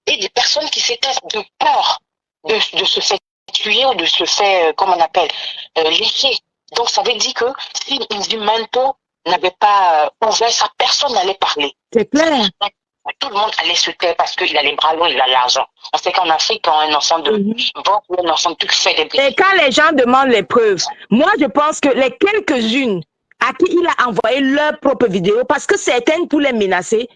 Et des personnes qui se taisent de peur de se faire tuer ou de se faire, comment on appelle, lécher. Donc ça veut dire que si Nzimento n'avait pas ouvert ça, personne n'allait parler. C'est clair. Tout le monde allait se taire parce qu'il a les bras longs, il a l'argent. On sait qu'en Afrique, quand un enfant de un enfant de fait des bêtises. Et quand les gens demandent les preuves, moi je pense que les quelques-unes à qui il a envoyé leur propre vidéo, parce que certaines pour les menacer,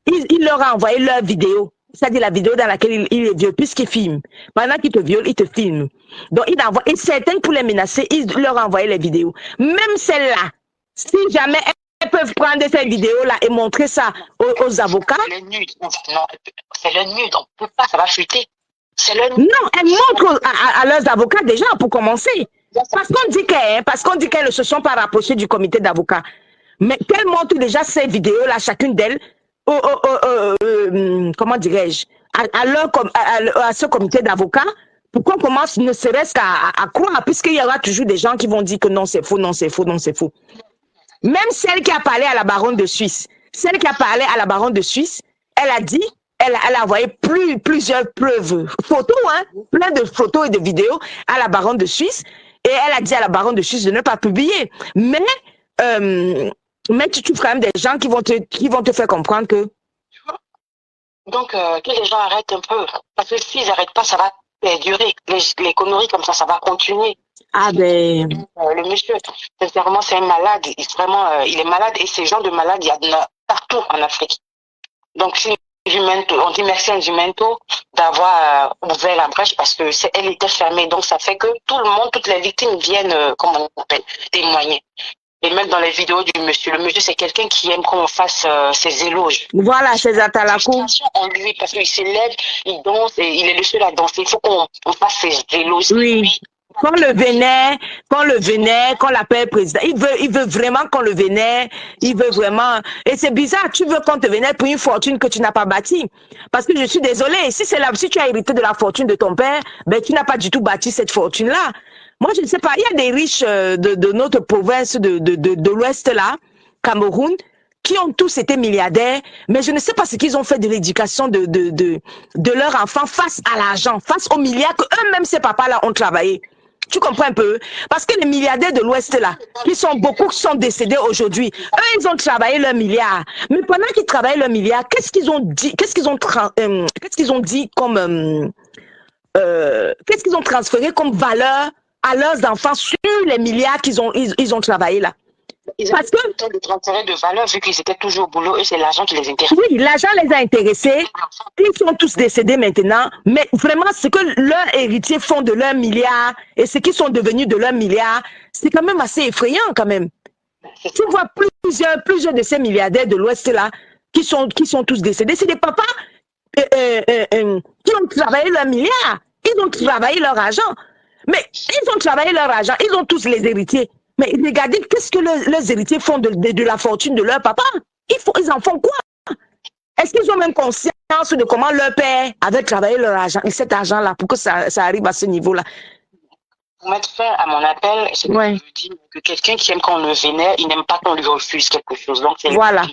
il leur a envoyé leur vidéo. C'est-à-dire la vidéo dans laquelle il est vieux, puisqu'il filme. Pendant qu'il te viole, il te filme. Donc il envoie, et certaines pour les menacer, il leur a envoyé les vidéos. Même celles-là, si jamais elles peuvent prendre cette vidéo-là et montrer ça aux avocats. C'est le nude. Non, c'est le nude. On ne peut pas, ça va chuter. C'est le nude. Non, elles montrent à leurs avocats déjà pour commencer. Parce qu'on dit qu'elles ne se sont pas rapprochées du comité d'avocats. Mais qu'elles montrent déjà ces vidéos-là, chacune d'elles, comment dirais-je, à ce comité d'avocats, pour qu'on commence ne serait-ce qu'à croire, puisqu'il y aura toujours des gens qui vont dire que non, c'est faux, non, c'est faux, non, c'est faux. Même celle qui a parlé à la baronne de Suisse, elle a dit, elle a envoyé plusieurs preuves, photos, plein de photos et de vidéos à la baronne de Suisse, et elle a dit à la baronne de Suisse de ne pas publier. Mais tu trouves quand même des gens qui vont te faire comprendre que... Donc, que les gens arrêtent un peu. Parce que s'ils n'arrêtent pas, ça va durer. Les conneries comme ça va continuer. Ah ben... Le monsieur, sincèrement, c'est un malade. Il est malade. Et ces gens de malades, il y en a partout en Afrique. Donc, si on dit merci à Nzimento d'avoir ouvert la brèche parce que elle était fermée. Donc, ça fait que tout le monde, toutes les victimes viennent, comment on appelle, témoigner. Et même dans les vidéos du monsieur, le monsieur, c'est quelqu'un qui aime qu'on fasse ses éloges. Voilà, ses atalakou. En lui, parce qu'il s'élève, il danse et il est le seul à danser. Il faut qu'on fasse ses éloges. Oui. Qu'on le vénère, qu'on l'appelle président. Il veut vraiment qu'on le vénère. Il veut vraiment. Et c'est bizarre, tu veux qu'on te vénère pour une fortune que tu n'as pas bâtie. Parce que je suis désolée, si tu as hérité de la fortune de ton père, ben tu n'as pas du tout bâti cette fortune-là. Moi, je ne sais pas, il y a des riches de notre province de l'Ouest, là, Cameroun, qui ont tous été milliardaires, mais je ne sais pas ce qu'ils ont fait de l'éducation de leurs enfants face à l'argent, face aux milliards que eux-mêmes, ces papas-là, ont travaillé. Tu comprends un peu? Parce que les milliardaires de l'Ouest, là, beaucoup qui sont décédés aujourd'hui, eux, ils ont travaillé leurs milliards. Mais pendant qu'ils travaillaient leurs milliards, qu'est-ce qu'ils ont dit comme... qu'est-ce qu'ils ont transféré comme valeur à leurs enfants sur les milliards qu'ils ont travaillé là? Parce que le temps de transférer de valeur, vu qu'ils étaient toujours au boulot, eux, c'est l'argent qui les intéresse. Oui, l'argent les a intéressés. Ils sont tous décédés maintenant. Mais vraiment, ce que leurs héritiers font de leurs milliards et ce qu'ils sont devenus de leurs milliards, c'est quand même assez effrayant quand même. Tu vois plusieurs de ces milliardaires de l'Ouest là qui sont tous décédés. C'est des papas qui ont travaillé leurs milliards. Ils ont travaillé leur argent. Mais ils ont travaillé leur argent. Ils ont tous les héritiers. Mais regardez, qu'est-ce que leurs héritiers font de la fortune de leur papa? Ils en font quoi? Est-ce qu'ils ont même conscience de comment leur père avait travaillé leur argent, et cet argent-là, pour que ça arrive à ce niveau-là? Pour mettre fin à mon appel, c'est que je veux dire que quelqu'un qui aime qu'on le vénère, il n'aime pas qu'on lui refuse quelque chose. Donc, c'est voilà.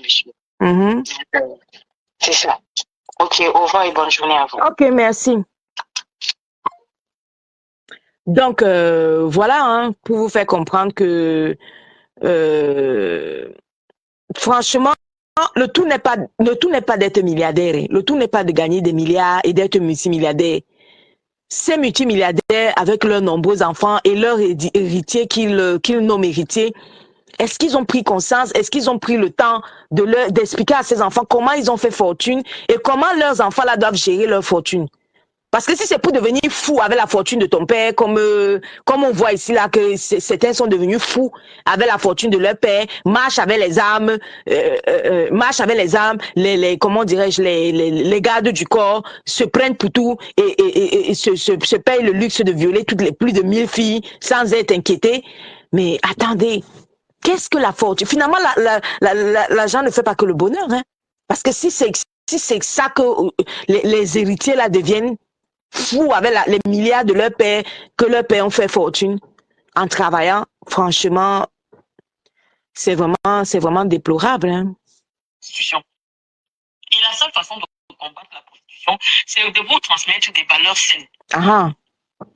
C'est ça. Ok, au revoir et bonne journée à vous. Ok, merci. Donc, voilà, hein, pour vous faire comprendre que, franchement, le tout n'est pas d'être milliardaire. Hein. Le tout n'est pas de gagner des milliards et d'être multimilliardaire. Ces multimilliardaires, avec leurs nombreux enfants et leurs héritiers qu'ils nomment héritiers, est-ce qu'ils ont pris conscience? Est-ce qu'ils ont pris le temps d'expliquer à ces enfants comment ils ont fait fortune et comment leurs enfants là doivent gérer leur fortune? Parce que si c'est pour devenir fou avec la fortune de ton père, comme on voit ici là que certains sont devenus fous avec la fortune de leur père, marchent avec les armes, comment dirais-je, les gardes du corps, se prennent pour tout et se payent le luxe de violer toutes les plus de 1000 filles sans être inquiétés. Mais attendez, qu'est-ce que la fortune? Finalement, l'argent ne fait pas que le bonheur, hein? Parce que si c'est ça que les héritiers là deviennent fous avec les milliards de leur père, que leur père ont fait fortune en travaillant, franchement, c'est vraiment déplorable. Hein? Et la seule façon de combattre la prostitution, c'est de vous transmettre des valeurs saines. Ah.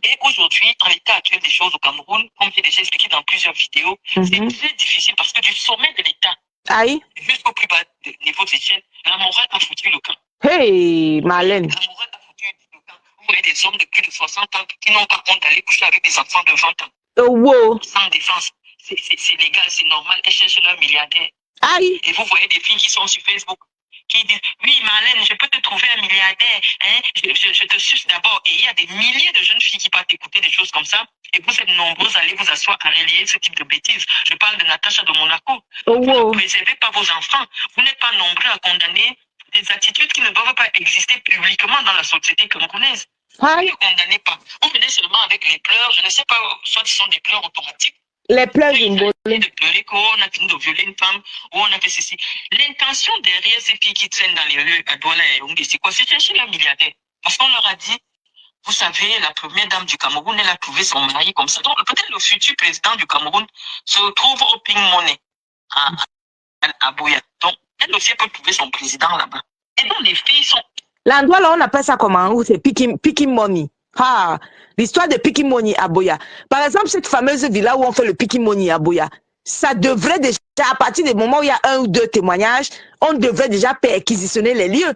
Et aujourd'hui, dans l'état actuel des choses au Cameroun, comme j'ai déjà expliqué dans plusieurs vidéos, c'est très difficile parce que du sommet de l'État jusqu'au plus bas niveau de l'échelle, la morale a foutu le camp. Hey, Marlène. La morale a foutu le camp. Vous voyez des hommes de plus de 60 ans qui n'ont pas honte d'aller coucher avec des enfants de 20 ans. Oh, wow. Sans défense. C'est légal, c'est normal. Elles cherchent leur milliardaire. Aïe. Et vous voyez des filles qui sont sur Facebook qui disent oui Marlène, je peux te trouver un milliardaire, hein? Je te suce d'abord. Et il y a des milliers de jeunes filles qui partent écouter des choses comme ça. Et vous êtes nombreux à aller vous asseoir à relayer ce type de bêtises. Je parle de Natacha de Monaco. Oh, vous wow. ne préservez pas vos enfants. Vous n'êtes pas nombreux à condamner des attitudes qui ne doivent pas exister publiquement dans la société camerounaise. Vous ne condamnez pas. Vous venez seulement avec les pleurs. Je ne sais pas, soit ce sont des pleurs automatiques. Les pleurs d'une de pleurer qu'on a fini de violer une femme ou on a fait ceci. L'intention derrière ces filles qui traînent dans les rues à Douala et Yaoundé, c'est quoi? C'est chercher la milliardaire. Parce qu'on leur a dit, vous savez, la première dame du Cameroun, elle a trouvé son mari comme ça. Donc peut-être le futur président du Cameroun se retrouve au Ping Money à Boya. Donc elle aussi peut trouver son président là-bas. Et donc les filles sont... L'endroit là, on appelle ça comment? Où c'est Picking Money. Ah, l'histoire de Picking Money à Boya. Par exemple, cette fameuse villa où on fait le Picking Money à Boya, ça devrait déjà, à partir du moment où il y a 1 ou 2 témoignages, on devrait déjà perquisitionner les lieux.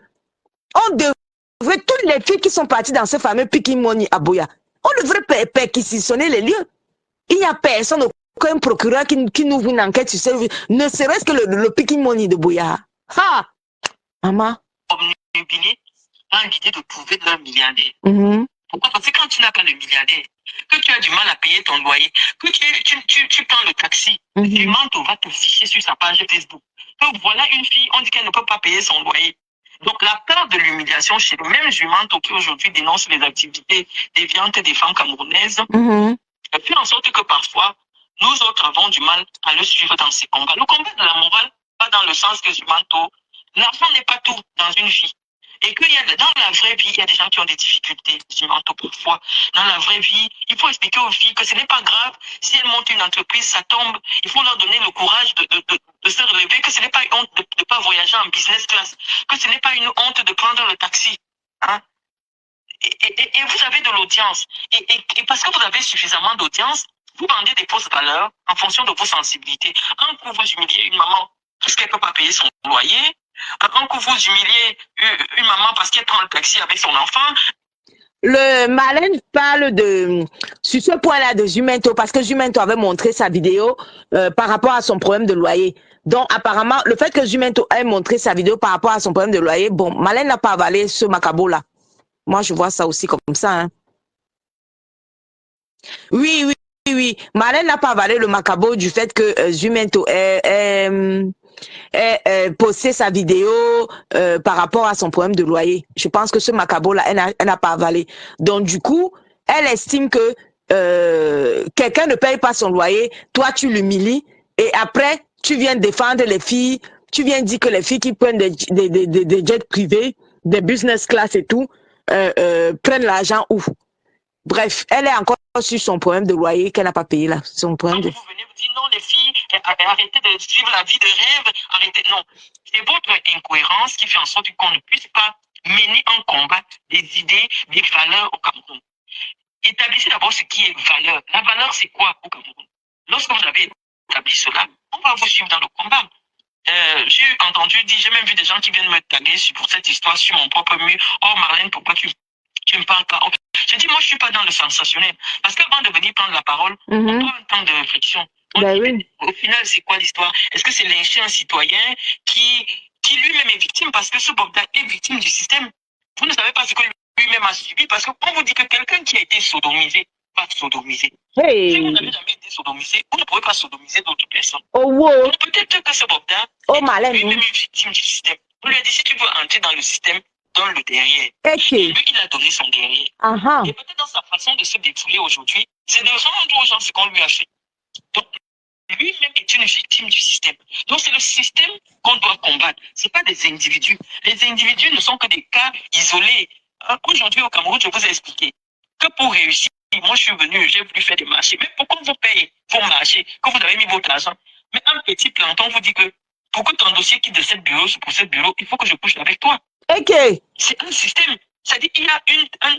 On devrait, toutes les filles qui sont parties dans ce fameux Picking Money à Boya, on devrait perquisitionner les lieux. Il n'y a personne, aucun procureur qui n'ouvre une enquête sur ce, ne serait-ce que le Picking Money de Boya. Ah, maman. Dans l'idée de trouver leur milliardaire. Pourquoi? Parce que quand tu n'as pas le milliardaire, que tu as du mal à payer ton loyer, que tu prends le taxi, Jumanto va te ficher sur sa page Facebook. Donc voilà une fille, on dit qu'elle ne peut pas payer son loyer. Donc la peur de l'humiliation chez le même Jumanto qui aujourd'hui dénonce les activités déviantes des femmes camerounaises, fait en sorte que parfois, nous autres avons du mal à le suivre dans ces combats. Le combat de la morale va dans le sens que Jumanto, l'argent n'est pas tout dans une vie. Et que dans la vraie vie, il y a des gens qui ont des difficultés mentaux parfois. Dans la vraie vie, il faut expliquer aux filles que ce n'est pas grave si elles montent une entreprise, ça tombe. Il faut leur donner le courage de se relever, que ce n'est pas une honte de ne pas voyager en business class, que ce n'est pas une honte de prendre le taxi. Hein? Et vous avez de l'audience. Et parce que vous avez suffisamment d'audience, vous vendez des fausses valeurs en fonction de vos sensibilités. Un coup, vous humiliez une maman parce qu'elle ne peut pas payer son loyer. Un coup, vous humiliez une maman parce qu'elle prend le taxi avec son enfant. Le Marlène parle sur ce point-là de Jumento, parce que Jumento avait montré sa vidéo par rapport à son problème de loyer. Donc, apparemment, le fait que Jumento ait montré sa vidéo par rapport à son problème de loyer, bon, Marlène n'a pas avalé ce macabo-là. Moi, je vois ça aussi comme ça. Hein. Oui. Marlène n'a pas avalé le macabo du fait que Jumento posté sa vidéo par rapport à son problème de loyer. Je pense que ce macabo-là, elle n'a pas avalé. Donc, du coup, elle estime que quelqu'un ne paye pas son loyer, toi, tu l'humilies, et après, tu viens défendre les filles, tu viens dire que les filles qui prennent des jets privés, des business class et tout, prennent l'argent où? Bref, elle est encore sur son problème de loyer qu'elle n'a pas payé là. Son problème de... Vous venez vous dire non, les filles, arrêtez de suivre la vie de rêve, arrêtez. Non, c'est votre incohérence qui fait en sorte qu'on ne puisse pas mener un combat des idées, des valeurs au Cameroun. Établissez d'abord ce qui est valeur. La valeur, c'est quoi au Cameroun? Lorsque vous avez établi cela, on va vous suivre dans le combat. J'ai entendu dire, j'ai même vu des gens qui viennent me taguer pour cette histoire sur mon propre mur. Oh Marlène, pourquoi tu me parles pas? Okay. J'ai dit, moi, je suis pas dans le sensationnel. Parce qu'avant de venir prendre la parole, on prend un temps de réflexion. Au final, c'est quoi l'histoire? Est-ce que c'est lyncher un citoyen qui lui-même est victime? Parce que ce Bobda est victime du système. Vous ne savez pas ce que lui-même a subi. Parce qu'on vous dit que quelqu'un qui a été sodomisé va sodomiser. Hey. Si vous n'avez jamais été sodomisé, vous ne pouvez pas sodomiser d'autres personnes. Oh, wow. Donc peut-être que ce Bobda est lui-même une victime du système. On lui a dit, si tu veux entrer dans le système, donne le derrière. Okay. Et lui, il a donné son derrière. Et peut-être dans sa façon de se défouler aujourd'hui, c'est de rendre aux gens ce qu'on lui a fait. Donc, lui-même est une victime du système. Donc, c'est le système qu'on doit combattre. Ce n'est pas des individus. Les individus ne sont que des cas isolés. Aujourd'hui, au Cameroun, je vous ai expliqué que pour réussir, moi, je suis venu, j'ai voulu faire des marchés. Mais pourquoi vous payez vos marchés, que vous avez mis votre argent? Mais un petit planton vous dit que pour que ton dossier quitte de cette bureau pour cette bureau, il faut que je couche avec toi. Okay. C'est un système. C'est-à-dire qu'il y a un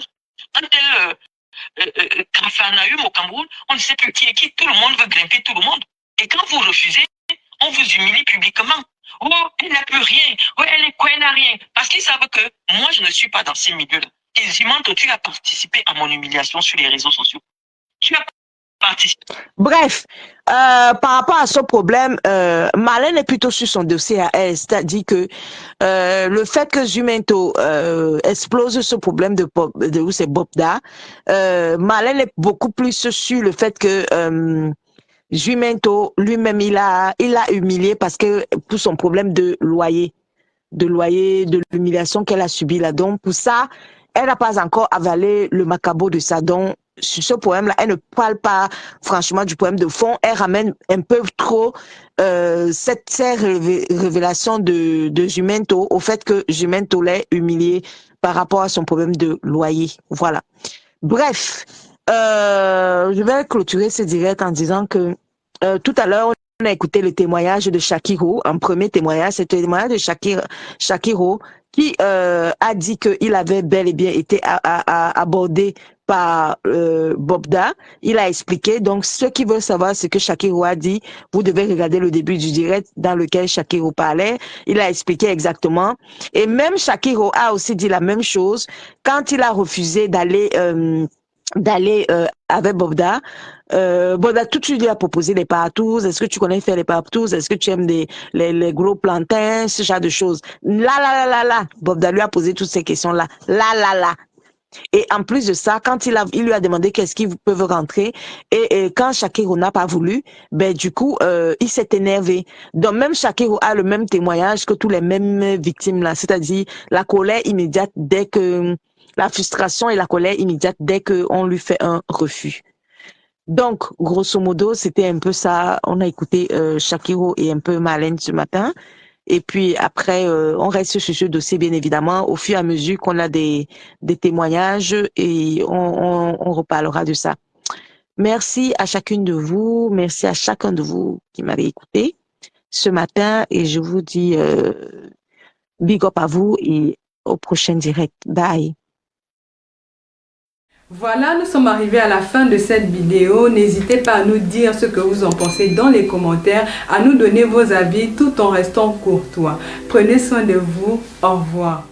tel capharnaüm au Cameroun, on ne sait plus qui est qui, tout le monde veut grimper tout le monde. Et quand vous refusez, on vous humilie publiquement. Oh, elle n'a plus rien. Oh, elle est quoi, elle n'a rien. Parce qu'ils savent que moi, je ne suis pas dans ces milieux-là. Ils disent, tu as participé à mon humiliation sur les réseaux sociaux. Tu as participé. Bref, par rapport à ce problème, Marlène est plutôt sur son dossier à elle, c'est-à-dire que le fait que Jumento explose ce problème de où c'est Bobda, Marlène est beaucoup plus sur le fait que Jumento lui-même il a humilié parce que pour son problème de loyer, de l'humiliation qu'elle a subi là. Donc pour ça, elle n'a pas encore avalé le macabo de ça. Donc sur ce problème-là, elle ne parle pas franchement du problème de fond. Elle ramène un peu trop ces révélations de Jumento au fait que Jumento l'ait humilié par rapport à son problème de loyer. Voilà. Bref, je vais clôturer ce direct en disant que tout à l'heure, on a écouté le témoignage de Shakiro. Un premier témoignage, c'est le témoignage de Shakiro qui a dit qu'il avait bel et bien été abordé par Bobda. Il a expliqué. Donc, ceux qui veulent savoir ce que Shakiro a dit, vous devez regarder le début du direct dans lequel Shakiro parlait. Il a expliqué exactement. Et même Shakiro a aussi dit la même chose quand il a refusé d'aller avec Bobda. Bobda tout de suite lui a proposé les partous. Est-ce que tu connais faire les partous? Est-ce que tu aimes les gros plantains? Ce genre de choses. Là. Bobda lui a posé toutes ces questions-là. Là. Et en plus de ça, quand il lui a demandé qu'est-ce qu'ils peuvent rentrer, et quand Shakiro n'a pas voulu, ben du coup, il s'est énervé. Donc même Shakiro a le même témoignage que tous les mêmes victimes là, c'est-à-dire la colère immédiate dès que la frustration et la colère immédiate dès qu'on lui fait un refus. Donc, grosso modo, c'était un peu ça. On a écouté Shakiro et un peu Marlène ce matin. Et puis après, on reste sur ce dossier, bien évidemment, au fur et à mesure qu'on a des témoignages et on reparlera de ça. Merci à chacune de vous. Merci à chacun de vous qui m'avez écouté ce matin. Et je vous dis big up à vous et au prochain direct. Bye. Voilà, nous sommes arrivés à la fin de cette vidéo. N'hésitez pas à nous dire ce que vous en pensez dans les commentaires, à nous donner vos avis tout en restant courtois. Prenez soin de vous. Au revoir.